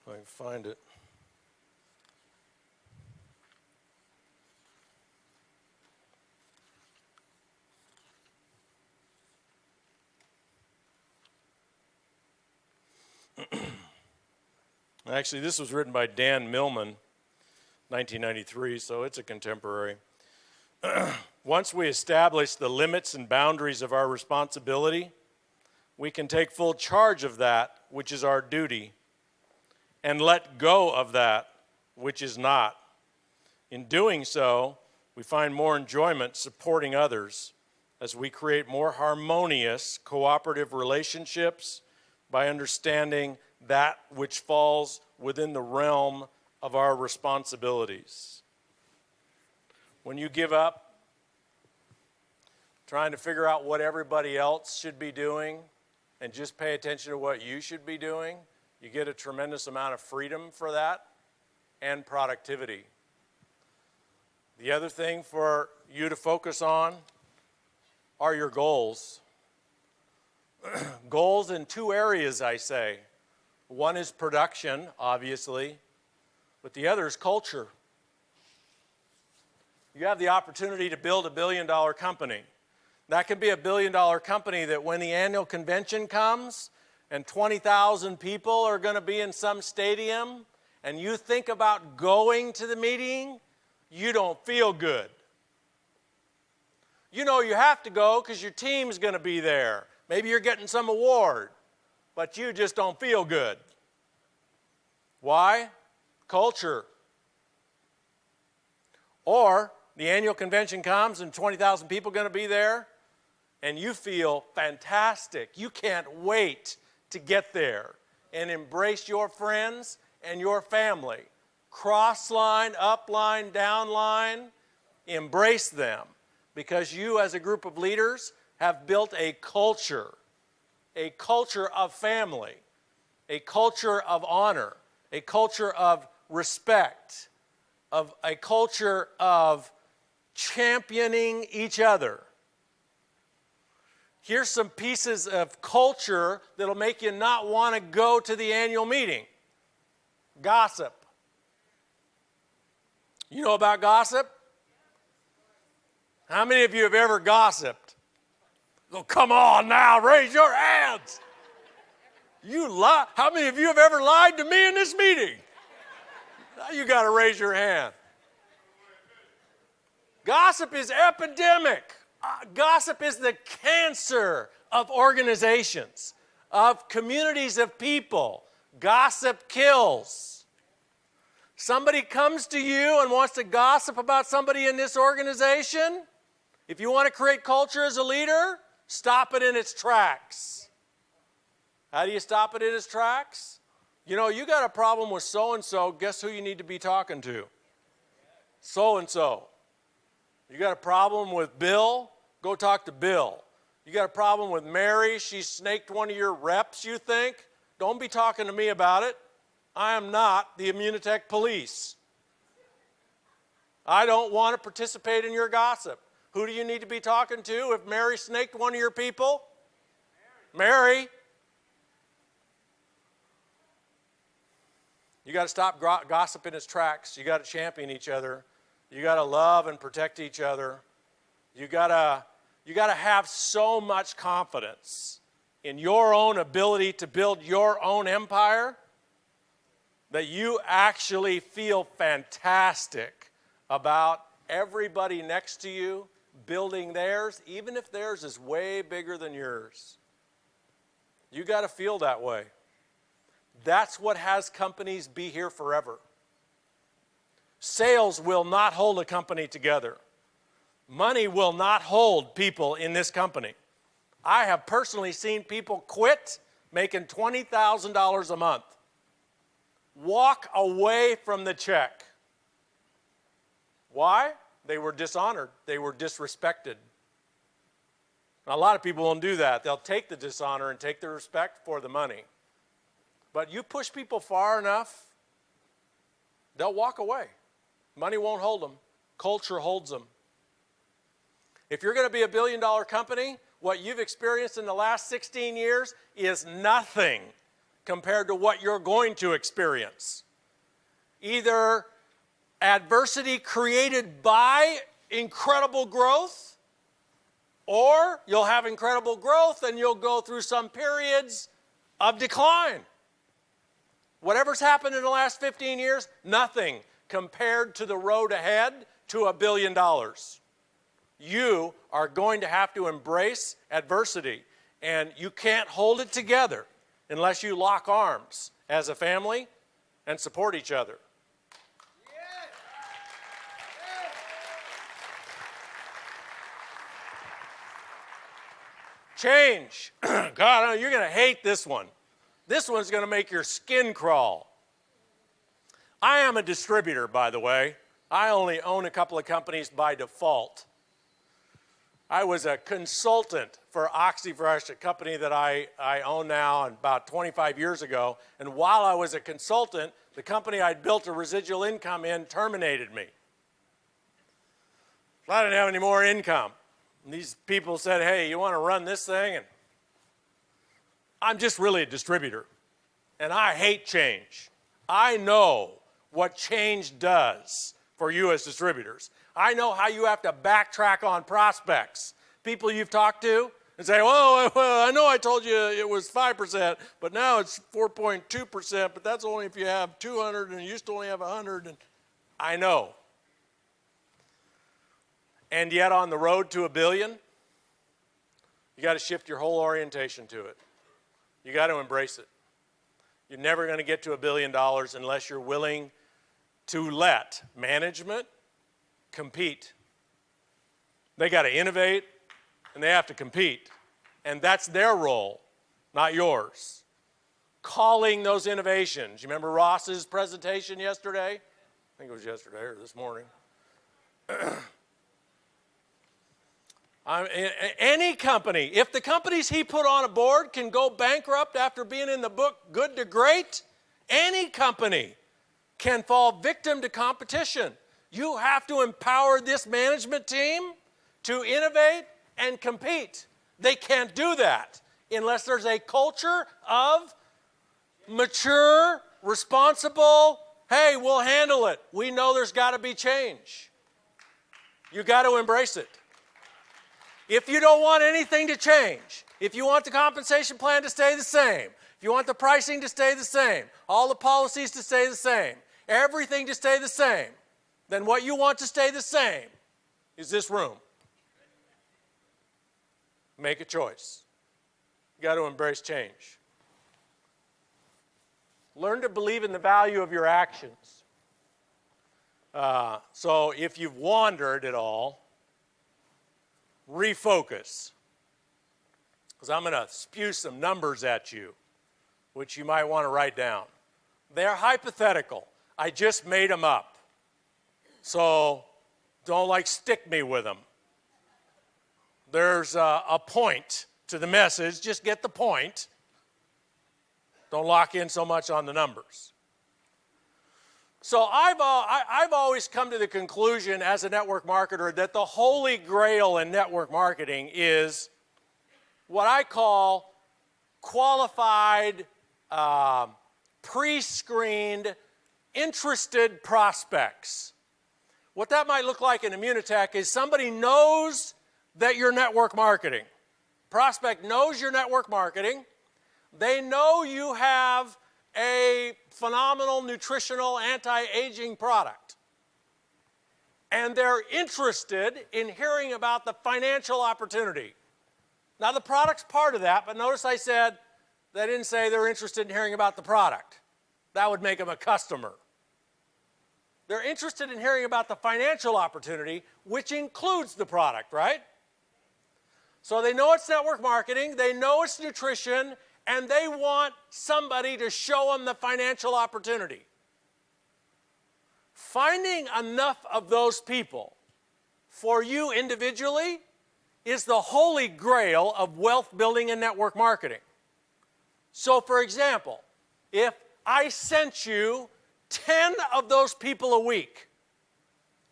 If I can find it. Actually, this was written by Dan Millman, 1993, so it's a contemporary. Once we establish the limits and boundaries of our responsibility, we can take full charge of that which is our duty and let go of that which is not. In doing so, we find more enjoyment supporting others as we create more harmonious cooperative relationships by understanding that which falls within the realm of our responsibilities. When you give up trying to figure out what everybody else should be doing and just pay attention to what you should be doing, you get a tremendous amount of freedom for that and productivity. The other thing for you to focus on are your goals. Goals in two areas, I say. One is production, obviously, but the other is culture. You have the opportunity to build a billion-dollar company. That could be a billion-dollar company that when the annual convention comes and 20,000 people are going to be in some stadium and you think about going to the meeting, you don't feel good. You know you have to go because your team's going to be there. Maybe you're getting some award, but you just don't feel good. Why? Culture. Or the annual convention comes and 20,000 people are going to be there, and you feel fantastic. You can't wait to get there and embrace your friends and your family. Cross line, up line, down line, embrace them because you as a group of leaders have built a culture of family, a culture of honor, a culture of respect, of a culture of championing each other. Here's some pieces of culture that'll make you not want to go to the annual meeting. Gossip. You know about gossip? How many of you have ever gossiped? Oh, come on now, raise your hands. You lie. How many of you have ever lied to me in this meeting? Now you got to raise your hand. Gossip is epidemic. Gossip is the cancer of organizations, of communities of people. Gossip kills. Somebody comes to you and wants to gossip about somebody in this organization. If you want to create culture as a leader, stop it in its tracks. How do you stop it in its tracks? You know, you got a problem with so-and-so, guess who you need to be talking to? So-and-so. You got a problem with Bill? Go talk to Bill. You got a problem with Mary? She snaked one of your reps, you think? Don't be talking to me about it. I am not the Immunotec police. I don't want to participate in your gossip. Who do you need to be talking to if Mary snaked one of your people? Mary. You got to stop gossip in its tracks. You got to champion each other. You got to love and protect each other. You got to have so much confidence in your own ability to build your own empire that you actually feel fantastic about everybody next to you building theirs, even if theirs is way bigger than yours. You got to feel that way. That's what has companies be here forever. Sales will not hold a company together. Money will not hold people in this company. I have personally seen people quit making $20,000 a month. Walk away from the check. Why? They were dishonored. They were disrespected. Now, a lot of people won't do that. They'll take the dishonor and take the respect for the money. But you push people far enough, they'll walk away. Money won't hold them. Culture holds them. If you're going to be a billion-dollar company, what you've experienced in the last 16 years is nothing compared to what you're going to experience. Either adversity created by incredible growth, or you'll have incredible growth and you'll go through some periods of decline. Whatever's happened in the last 15 years, nothing compared to the road ahead to $1 billion. You are going to have to embrace adversity, and you can't hold it together unless you lock arms as a family and support each other. Change. God, you're going to hate this one. This one's going to make your skin crawl. I am a distributor, by the way. I only own a couple of companies by default. I was a consultant for OxyFresh, a company that I own now, and about 25 years ago. And while I was a consultant, the company I'd built a residual income in terminated me. I didn't have any more income. And these people said, hey, you want to run this thing? And I'm just really a distributor. And I hate change. I know what change does for you as distributors. I know how you have to backtrack on prospects. People you've talked to and say, well, I know I told you it was 5%, but now it's 4.2%, but that's only if you have 200 and you used to only have 100. And I know. And yet on the road to $1 billion, you got to shift your whole orientation to it. You got to embrace it. You're never going to get to $1 billion unless you're willing to let management compete. They got to innovate and they have to compete. And that's their role, not yours. Calling those innovations. You remember Ross's presentation yesterday? I think it was yesterday or this morning. Any company, if the companies he put on a board can go bankrupt after being in the book Good to Great, any company can fall victim to competition. You have to empower this management team to innovate and compete. They can't do that unless there's a culture of mature, responsible Hey, we'll handle it. We know there's got to be change. You got to embrace it. If you don't want anything to change, if you want the compensation plan to stay the same, if you want the pricing to stay the same, all the policies to stay the same, everything to stay the same, then what you want to stay the same is this room. Make a choice. You got to embrace change. Learn to believe in the value of your actions. So if you've wandered at all, refocus. Because I'm going to spew some numbers at you, which you might want to write down. They're hypothetical. I just made them up. So don't stick me with them. There's a point to the message. Just get the point. Don't lock in so much on the numbers. So I've always come to the conclusion as a network marketer that the holy grail in network marketing is what I call qualified, pre-screened, interested prospects. What that might look like in Immunotec is somebody knows that you're network marketing. Prospect knows you're network marketing. They know you have a phenomenal nutritional anti-aging product. And they're interested in hearing about the financial opportunity. Now, the product's part of that, but notice I said they didn't say they're interested in hearing about the product. That would make them a customer. They're interested in hearing about the financial opportunity, which includes the product, right? So they know it's network marketing, they know it's nutrition, and they want somebody to show them the financial opportunity. Finding enough of those people for you individually is the holy grail of wealth building and network marketing. So, for example, if I sent you 10 of those people a week,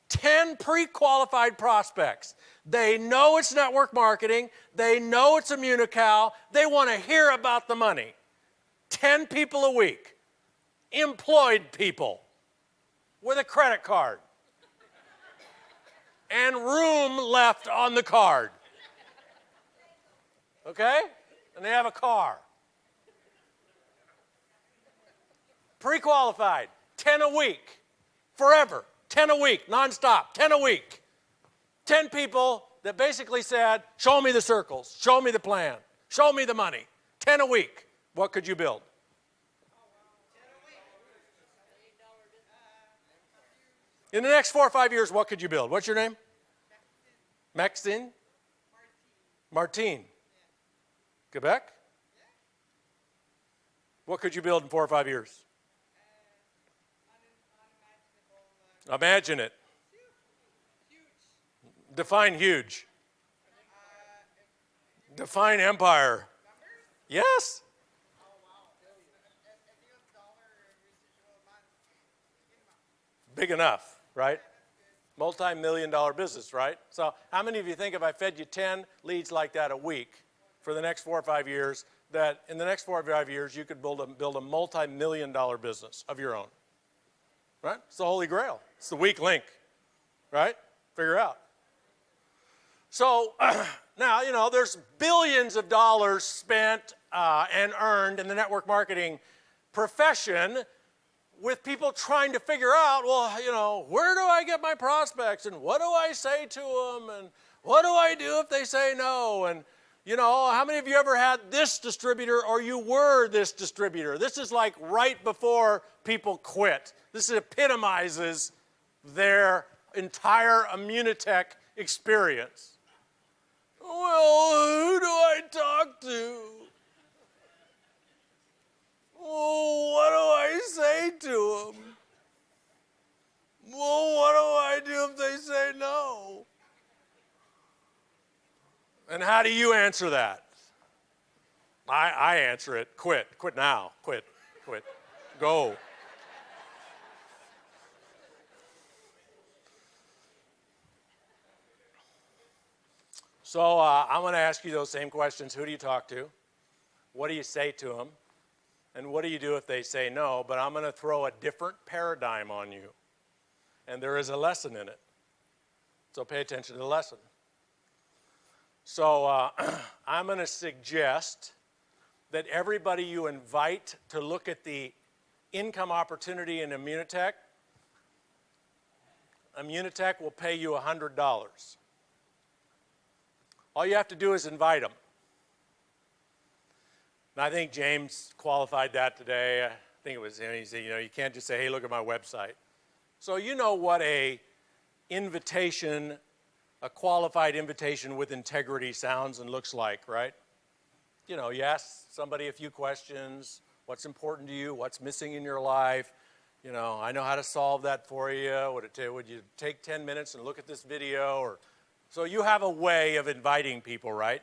10 pre-qualified prospects, they know it's network marketing, they know it's Immunocal, they want to hear about the money. 10 people a week, employed people with a credit card and room left on the card. Okay? And they have a car. Pre-qualified, 10 a week, forever, 10 a week, nonstop, 10 a week. 10 people that basically said, show me the circles, show me the plan, show me the money. 10 a week. What could you build? In the next 4 or 5 years, what could you build? What's your name? Maxine? Martine. Quebec? What could you build in 4 or 5 years? Imagine it. Define huge. Define empire. Yes. Big enough, right? Multi-million-dollar business, right? So how many of you think if I fed you 10 leads like that a week for the next 4 or 5 years, that in the next 4 or 5 years you could build a multi-million-dollar business of your own? Right? It's the holy grail. It's the weak link, right? Figure out. So now, there's billions of dollars spent and earned in the network marketing profession with people trying to figure out, well, where do I get my prospects and what do I say to them and what do I do if they say no? And, how many of you ever had this distributor or you were this distributor? This is like right before people quit. This epitomizes their entire Immunotec experience. Well, who do I talk to? Oh, what do I say to them? Well, what do I do if they say no? And how do you answer that? I answer it, quit now, quit, go. So I'm going to ask you those same questions. Who do you talk to? What do you say to them? And what do you do if they say no? But I'm going to throw a different paradigm on you. And there is a lesson in it. So pay attention to the lesson. So I'm going to suggest that everybody you invite to look at the income opportunity in Immunotec, Immunotec will pay you $100. All you have to do is invite them. And I think James qualified that today. I think it was him. He said, you can't just say, hey, look at my website. So you know what a invitation, a qualified invitation with integrity sounds and looks like, right? You ask somebody a few questions. What's important to you? What's missing in your life? I know how to solve that for you. Would you take 10 minutes and look at this video? So you have a way of inviting people, right?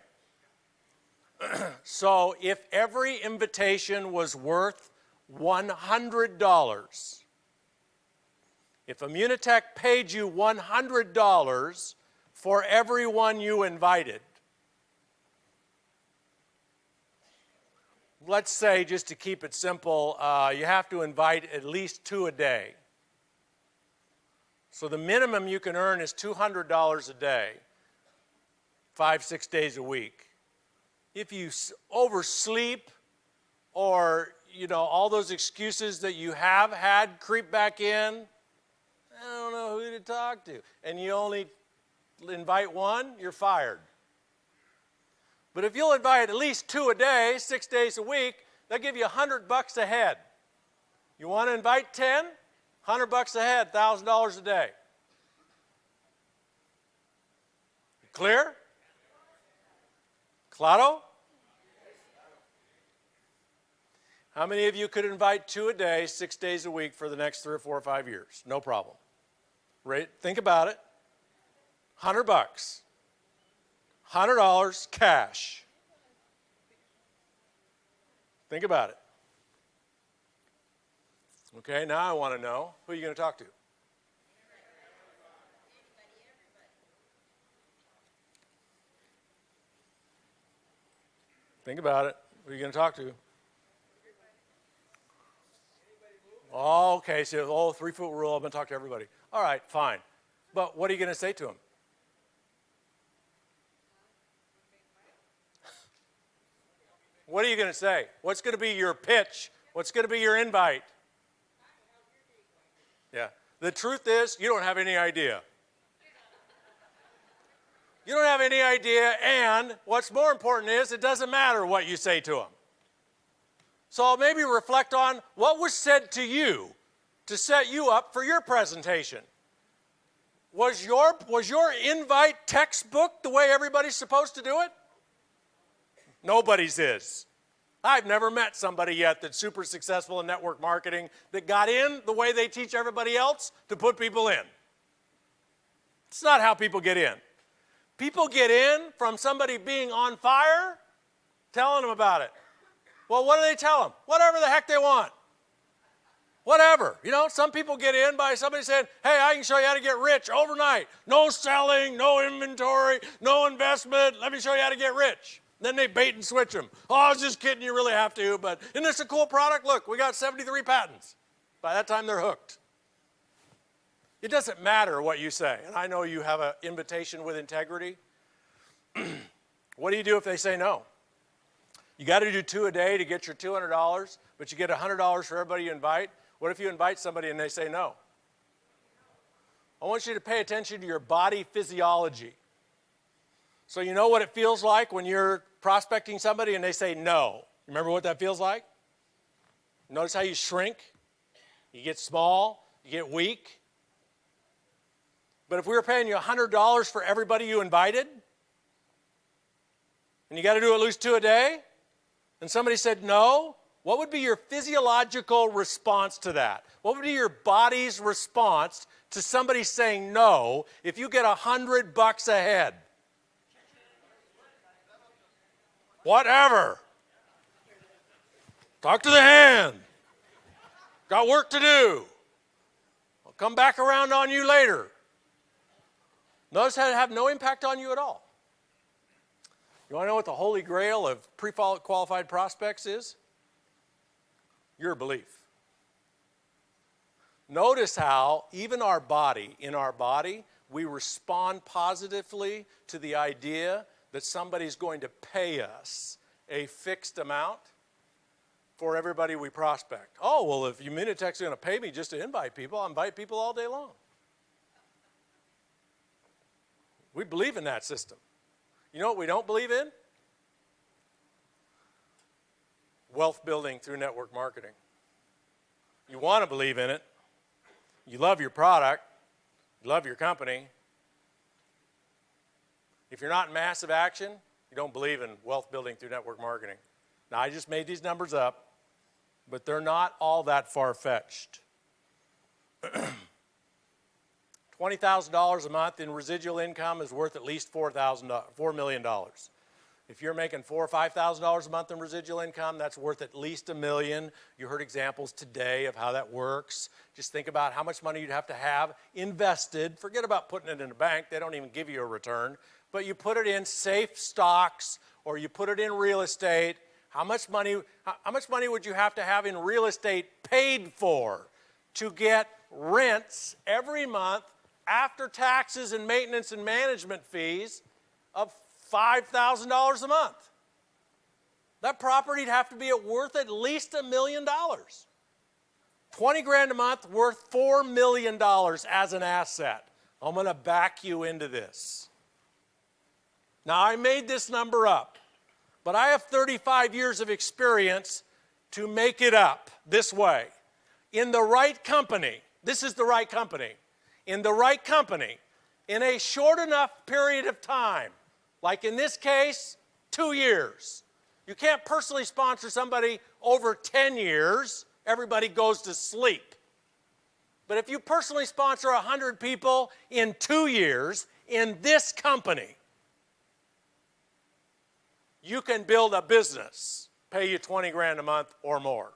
So if every invitation was worth $100, if Immunotec paid you $100 for everyone you invited, let's say, just to keep it simple, you have to invite at least 2 a day. So the minimum you can earn is $200 a day, 5-6 days a week. If you oversleep or, all those excuses that you have had creep back in, I don't know who to talk to, and you only invite 1, you're fired. But if you'll invite at least 2 a day, 6 days a week, they'll give you $100 a head. You want to invite 10? $100 a head, $1,000 a day. Clear? Claro? How many of you could invite 2 a day, 6 days a week for the next 3 or 4 or 5 years? No problem. Right? Think about it. $100. $100 cash. Think about it. Okay, now I want to know, who are you going to talk to? Think about it. Who are you going to talk to? Oh, okay, so 3-foot rule, I'm going to talk to everybody. All right, fine. But what are you going to say to them? What are you going to say? What's going to be your pitch? What's going to be your invite? Yeah. The truth is, you don't have any idea. You don't have any idea, and what's more important is, it doesn't matter what you say to them. So maybe reflect on what was said to you to set you up for your presentation. Was your invite textbook the way everybody's supposed to do it? Nobody's is. I've never met somebody yet that's super successful in network marketing that got in the way they teach everybody else to put people in. It's not how people get in. People get in from somebody being on fire, telling them about it. Well, what do they tell them? Whatever the heck they want. Whatever. Some people get in by somebody saying, hey, I can show you how to get rich overnight. No selling, no inventory, no investment. Let me show you how to get rich. Then they bait and switch them. Oh, I was just kidding, you really have to, but isn't this a cool product? Look, we got 73 patents. By that time, they're hooked. It doesn't matter what you say. And I know you have an invitation with integrity. What do you do if they say no? You got to do 2 a day to get your $200, but you get $100 for everybody you invite. What if you invite somebody and they say no? I want you to pay attention to your body physiology. So you know what it feels like when you're prospecting somebody and they say no. Remember what that feels like? Notice how you shrink? You get small, you get weak. But if we were paying you $100 for everybody you invited, and you got to do at least 2 a day, and somebody said no, what would be your physiological response to that? What would be your body's response to somebody saying no if you get $100 a head? Whatever. Talk to the hand. Got work to do. I'll come back around on you later. Notice how it have no impact on you at all. You want to know what the holy grail of pre-qualified prospects is? your belief. Notice how even in our body, we respond positively to the idea that somebody's going to pay us a fixed amount for everybody we prospect. Oh, well, if Immunotec's going to pay me just to invite people, I'll invite people all day long. We believe in that system. You know what we don't believe in? Wealth building through network marketing. You want to believe in it. You love your product. You love your company. If you're not in massive action, you don't believe in wealth building through network marketing. Now, I just made these numbers up, but they're not all that far-fetched. $20,000 a month in residual income is worth at least $4 million. If you're making $4,000 or $5,000 a month in residual income, that's worth at least $1 million. You heard examples today of how that works. Just think about how much money you'd have to have invested. Forget about putting it in a bank. They don't even give you a return. But you put it in safe stocks or you put it in real estate. How much money would you have to have in real estate paid for to get rents every month after taxes and maintenance and management fees of $5,000 a month? That property'd have to be worth at least $1 million. 20 grand a month worth $4 million as an asset. I'm going to back you into this. Now, I made this number up, but I have 35 years of experience to make it up this way. In the right company, this is the right company. In the right company, in a short enough period of time, like in this case, 2 years. You can't personally sponsor somebody over 10 years. Everybody goes to sleep. But if you personally sponsor 100 people in 2 years in this company, you can build a business, pay you 20 grand a month or more.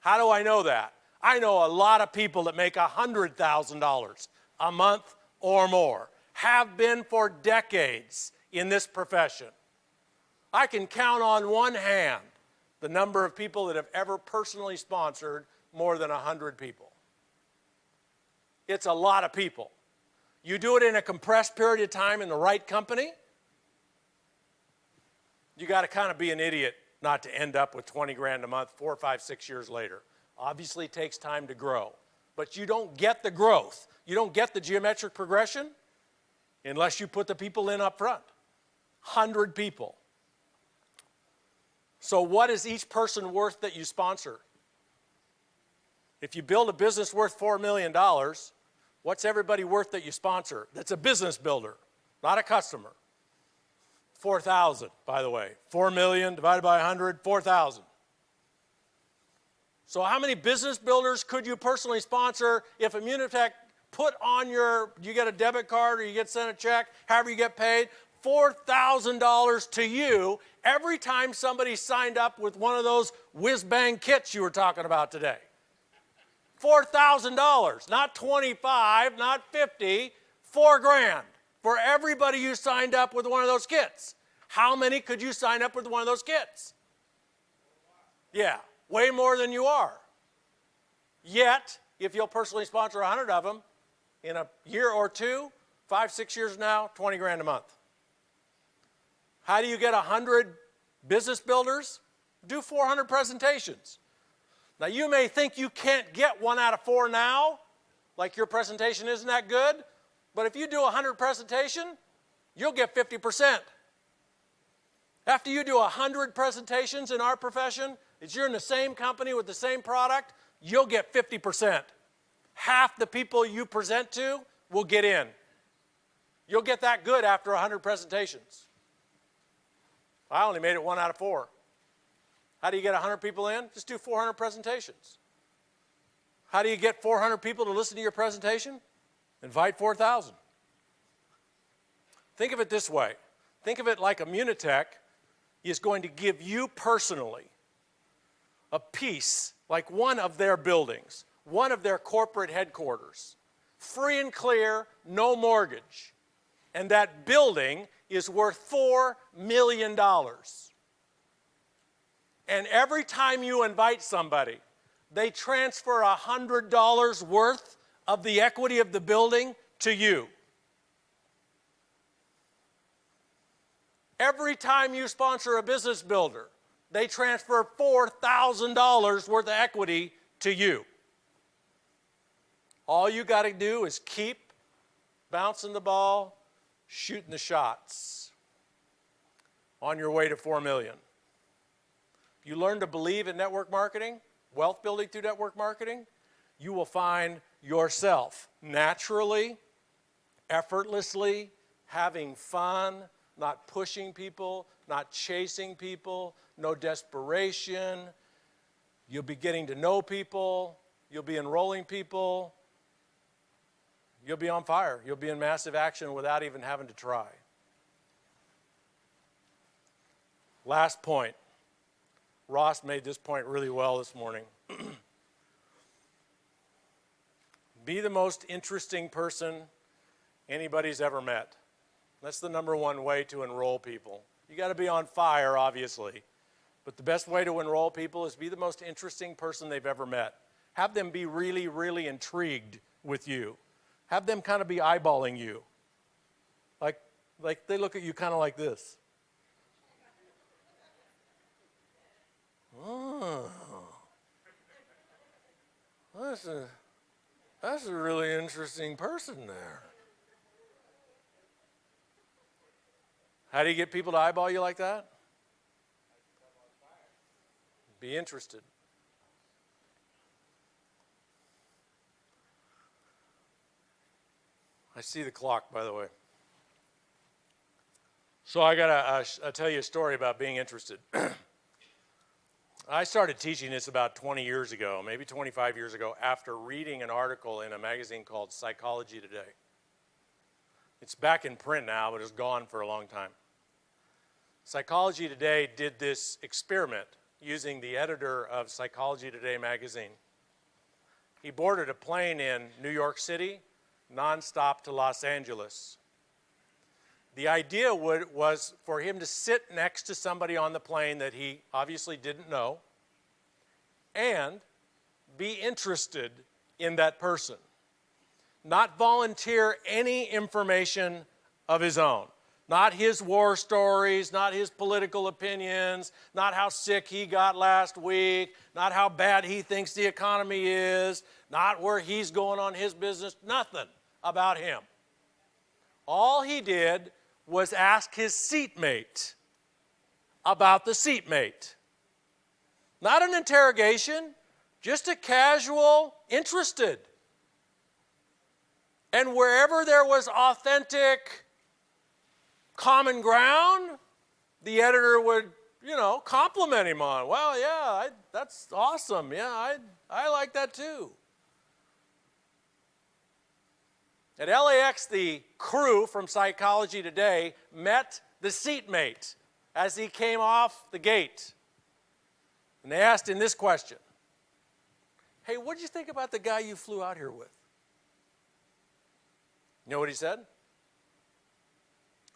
How do I know that? I know a lot of people that make $100,000 a month or more, have been for decades in this profession. I can count on one hand the number of people that have ever personally sponsored more than 100 people. It's a lot of people. You do it in a compressed period of time in the right company, you got to kind of be an idiot not to end up with 20 grand a month 4, 5, 6 years later. Obviously, it takes time to grow, but you don't get the growth. You don't get the geometric progression unless you put the people in up front. 100 people. So what is each person worth that you sponsor? If you build a business worth $4 million, what's everybody worth that you sponsor? That's a business builder, not a customer. 4,000, by the way. 4 million divided by 100, 4,000. So how many business builders could you personally sponsor if Immunotec put on you get a debit card or you get sent a check, however you get paid, $4,000 to you every time somebody signed up with one of those whiz-bang kits you were talking about today. $4,000, not 25, not 50, 4 grand for everybody you signed up with one of those kits. How many could you sign up with one of those kits? Yeah, way more than you are. Yet, if you'll personally sponsor 100 of them, in a year or two, 5, 6 years now, 20 grand a month. How do you get 100 business builders? Do 400 presentations. Now, you may think you can't get 1 out of 4 now, like your presentation isn't that good, but if you do 100 presentation, you'll get 50%. After you do 100 presentations in our profession, if you're in the same company with the same product, you'll get 50%. Half the people you present to will get in. You'll get that good after 100 presentations. I only made it 1 out of 4. How do you get 100 people in? Just do 400 presentations. How do you get 400 people to listen to your presentation? Invite 4,000. Think of it this way. Think of it like Immunotec is going to give you personally a piece, like one of their buildings, one of their corporate headquarters, free and clear, no mortgage. And that building is worth $4 million. And every time you invite somebody, they transfer $100 worth of the equity of the building to you. Every time you sponsor a business builder, they transfer $4,000 worth of equity to you. All you got to do is keep bouncing the ball, shooting the shots on your way to 4 million. You learn to believe in network marketing, wealth building through network marketing, you will find yourself naturally, effortlessly, having fun, not pushing people, not chasing people, no desperation. You'll be getting to know people. You'll be enrolling people. You'll be on fire. You'll be in massive action without even having to try. Last point. Ross made this point really well this morning. Be the most interesting person anybody's ever met. That's the number one way to enroll people. You got to be on fire, obviously. But the best way to enroll people is be the most interesting person they've ever met. Have them be really, really intrigued with you. Have them kind of be eyeballing you. Like they look at you kind of like this. Oh, that's a really interesting person there. How do you get people to eyeball you like that? Be interested. I see the clock, by the way. So I got to tell you a story about being interested. I started teaching this about 20 years ago, maybe 25 years ago, after reading an article in a magazine called Psychology Today. It's back in print now, but it's gone for a long time. Psychology Today did this experiment using the editor of Psychology Today magazine. He boarded a plane in New York City, nonstop to Los Angeles. The idea was for him to sit next to somebody on the plane that he obviously didn't know and be interested in that person. Not volunteer any information of his own. Not his war stories, not his political opinions, not how sick he got last week, not how bad he thinks the economy is, not where he's going on his business, nothing about him. All he did was ask his seatmate about the seatmate. Not an interrogation, just a casual, interested. And wherever there was authentic common ground, the editor would, compliment him on. Well, yeah, that's awesome. Yeah, I like that too. At LAX, the crew from Psychology Today met the seatmate as he came off the gate. And they asked him this question. Hey, what did you think about the guy you flew out here with? You know what he said?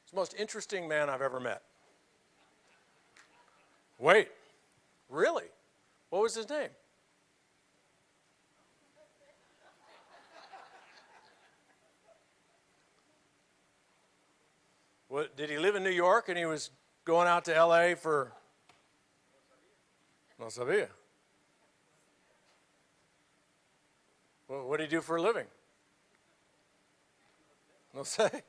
It's the most interesting man I've ever met. Wait, really? What was his name? What, did he live in New York and he was going out to LA for? No sabía. What did he do for a living? No sé.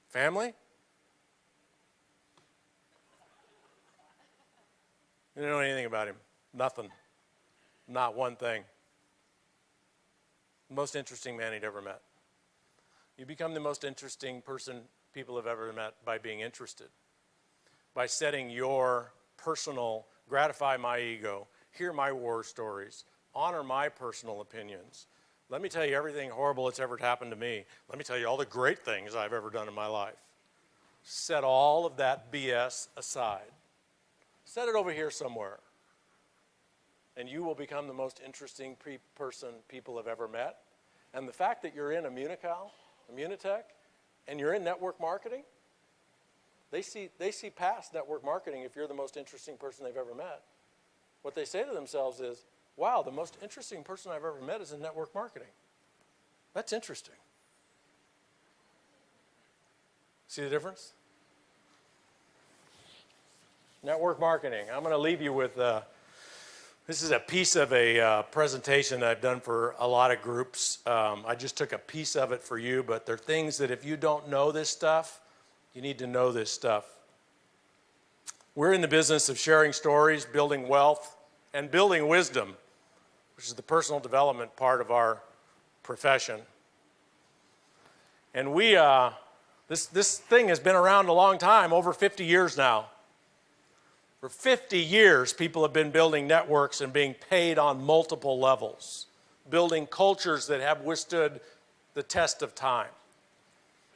Family? You didn't know anything about him. Nothing. Not one thing. The most interesting man he'd ever met. You become the most interesting person people have ever met by being interested. By setting your personal, gratify my ego, hear my war stories, honor my personal opinions. Let me tell you everything horrible that's ever happened to me. Let me tell you all the great things I've ever done in my life. Set all of that BS aside. Set it over here somewhere. And you will become the most interesting person people have ever met. And the fact that you're in Immunotec, and you're in network marketing, They see past network marketing if you're the most interesting person they've ever met. What they say to themselves is, wow, the most interesting person I've ever met is in network marketing. That's interesting. See the difference? Network marketing. I'm going to leave you with, this is a piece of a presentation that I've done for a lot of groups. I just took a piece of it for you, but there are things that if you don't know this stuff, you need to know this stuff. We're in the business of sharing stories, building wealth, and building wisdom, which is the personal development part of our profession. And this thing has been around a long time, over 50 years now. For 50 years, people have been building networks and being paid on multiple levels, building cultures that have withstood the test of time.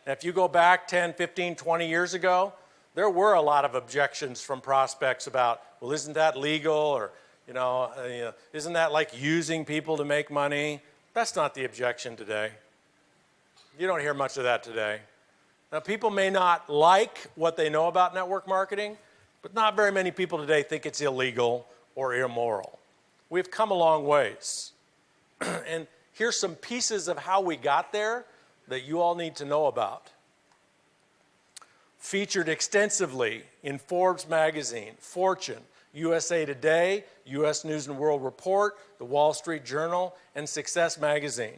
And if you go back 10, 15, 20 years ago, there were a lot of objections from prospects about, well, isn't that legal? Or, isn't that like using people to make money? That's not the objection today. You don't hear much of that today. Now, people may not like what they know about network marketing, but not very many people today think it's illegal or immoral. We've come a long ways. And here's some pieces of how we got there that you all need to know about. Featured extensively in Forbes magazine, Fortune, USA Today, U.S. News and World Report, the Wall Street Journal, and Success Magazine.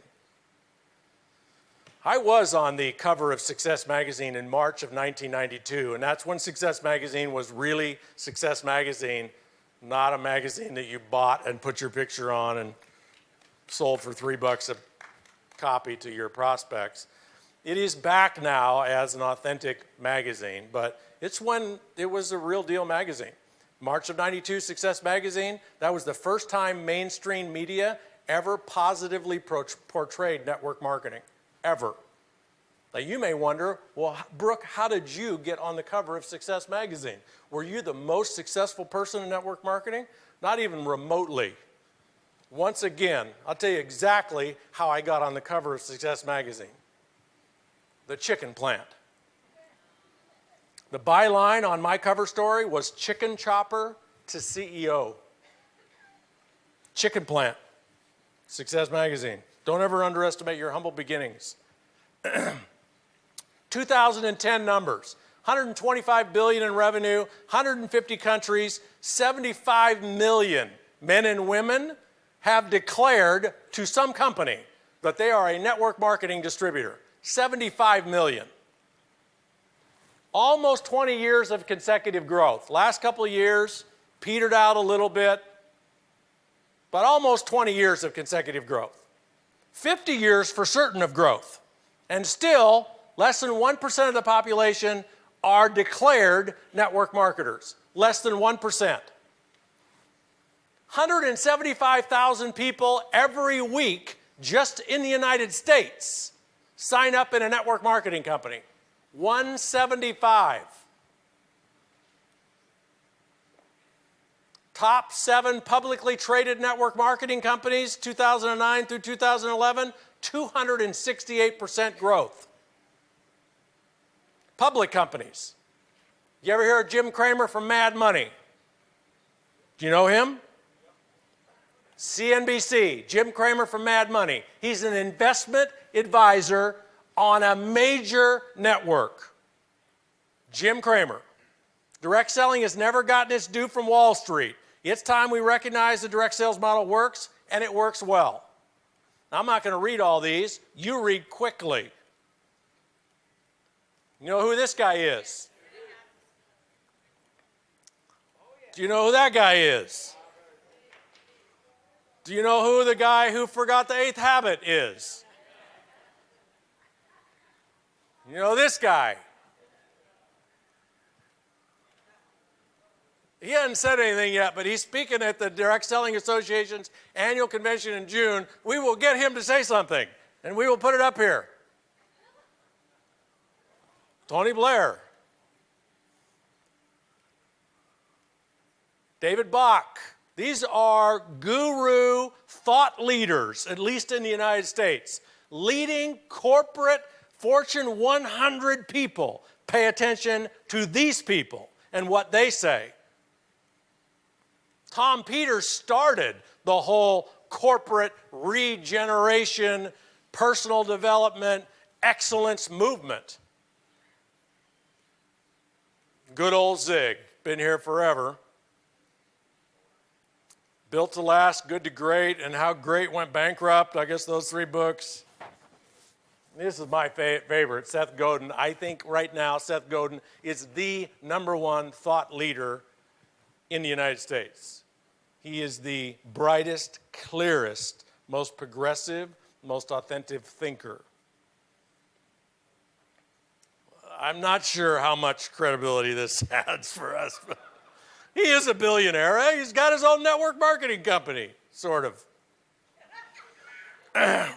I was on the cover of Success Magazine in March of 1992, and that's when Success Magazine was really Success Magazine, not a magazine that you bought and put your picture on and sold for $3 a copy to your prospects. It is back now as an authentic magazine, but it's when it was a real deal magazine. March of 92, Success Magazine, that was the first time mainstream media ever positively portrayed network marketing, ever. Now you may wonder, well, Brooke, how did you get on the cover of Success Magazine? Were you the most successful person in network marketing? Not even remotely. Once again, I'll tell you exactly how I got on the cover of Success Magazine. The chicken plant. The byline on my cover story was chicken chopper to CEO. Chicken plant. Success Magazine. Don't ever underestimate your humble beginnings. 2010 numbers. 125 billion in revenue, 150 countries, 75 million men and women have declared to some company that they are a network marketing distributor. 75 million. Almost 20 years of consecutive growth. Last couple of years, petered out a little bit, but almost 20 years of consecutive growth. 50 years for certain of growth. And still, less than 1% of the population are declared network marketers. Less than 1%. 175,000 people every week just in the United States sign up in a network marketing company. 175. Top 7 publicly traded network marketing companies, 2009 through 2011, 268% growth. Public companies. You ever hear of Jim Cramer from Mad Money? Do you know him? CNBC, Jim Cramer from Mad Money. He's an investment advisor on a major network. Jim Cramer. Direct selling has never gotten its due from Wall Street. It's time we recognize the direct sales model works, and it works well. Now, I'm not going to read all these. You read quickly. You know who this guy is? Do you know who that guy is? Do you know who the guy who forgot the 8th habit is? You know this guy. He hasn't said anything yet, but he's speaking at the Direct Selling Association's annual convention in June. We will get him to say something, and we will put it up here. Tony Blair. David Bach. These are guru thought leaders, at least in the United States, leading corporate Fortune 100 people, Pay attention to these people and what they say. Tom Peters started the whole corporate regeneration, personal development, excellence movement. Good old Zig, been here forever. Built to Last, Good to Great, and How Great Went Bankrupt. I guess those 3 books. This is my favorite, Seth Godin. I think right now Seth Godin is the #1 thought leader in the United States. He is the brightest, clearest, most progressive, most authentic thinker. I'm not sure how much credibility this has for us, but he is a billionaire. He's got his own network marketing company, sort of.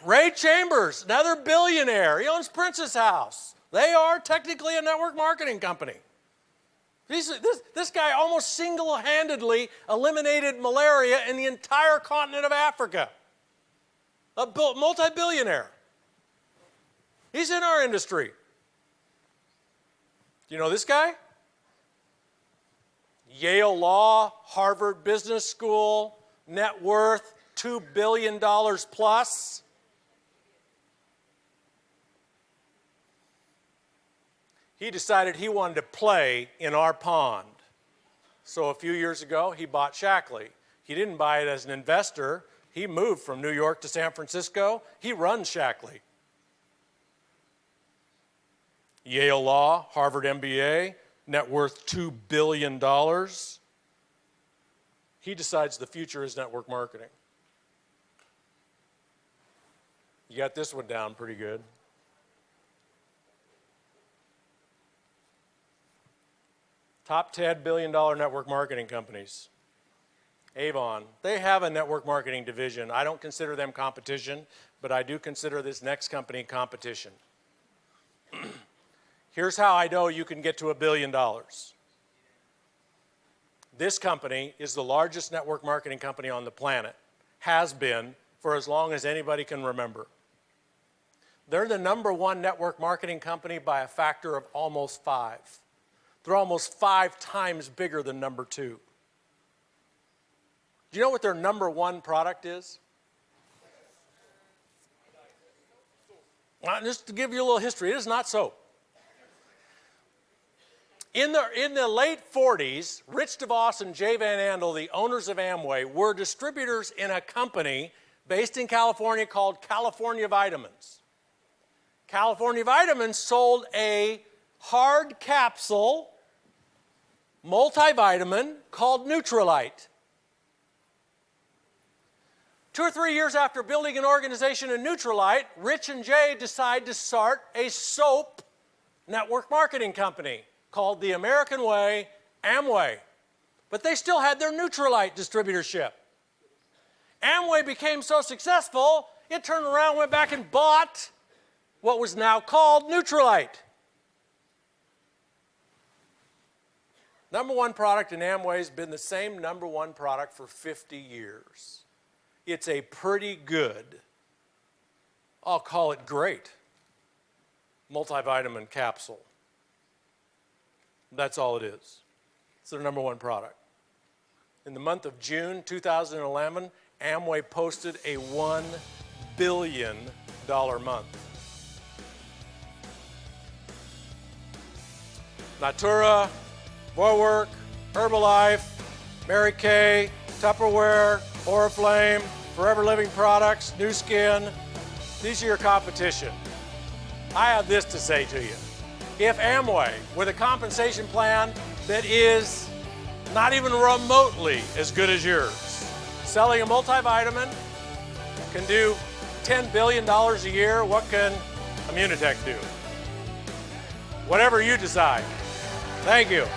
Ray Chambers, another billionaire. He owns Prince's House. They are technically a network marketing company. This guy almost single-handedly eliminated malaria in the entire continent of Africa. A multi-billionaire. He's in our industry. Do you know this guy? Yale Law, Harvard Business School, net worth $2 billion plus. He decided he wanted to play in our pond. So a few years ago, he bought Shackley. He didn't buy it as an investor. He moved from New York to San Francisco. He runs Shackley. Yale Law, Harvard MBA, net worth $2 billion. He decides the future is network marketing. You got this one down pretty good. Top 10 billion-dollar network marketing companies. Avon, they have a network marketing division. I don't consider them competition, but I do consider this next company competition. Here's how I know you can get to $1 billion. This company is the largest network marketing company on the planet, has been for as long as anybody can remember. They're the #1 network marketing company by a factor of almost 5. They're almost 5 times bigger than #2. Do you know what their #1 product is? Just to give you a little history, it is not soap. In the late 40s, Rich DeVos and Jay Van Andel, the owners of Amway, were distributors in a company based in California called California Vitamins. California Vitamins sold a hard capsule multivitamin called Nutrilite. 2 or 3 years after building an organization in Nutrilite, Rich and Jay decide to start a soap network marketing company called The American Way, Amway. But they still had their Nutrilite distributorship. Amway became so successful, it turned around, went back and bought what was now called Nutrilite. #1 product in Amway has been the same #1 product for 50 years. It's a pretty good, I'll call it great, multivitamin capsule. That's all it is. It's their #1 product. In the month of June 2011, Amway posted a $1 billion month. Natura, Warwork, Herbalife, Mary Kay, Tupperware, Oriflame, Forever Living Products, New Skin. These are your competition. I have this to say to you. If Amway, with a compensation plan that is not even remotely as good as yours, selling a multivitamin, can do $10 billion a year, what can Immunotec do? Whatever you decide. Thank you.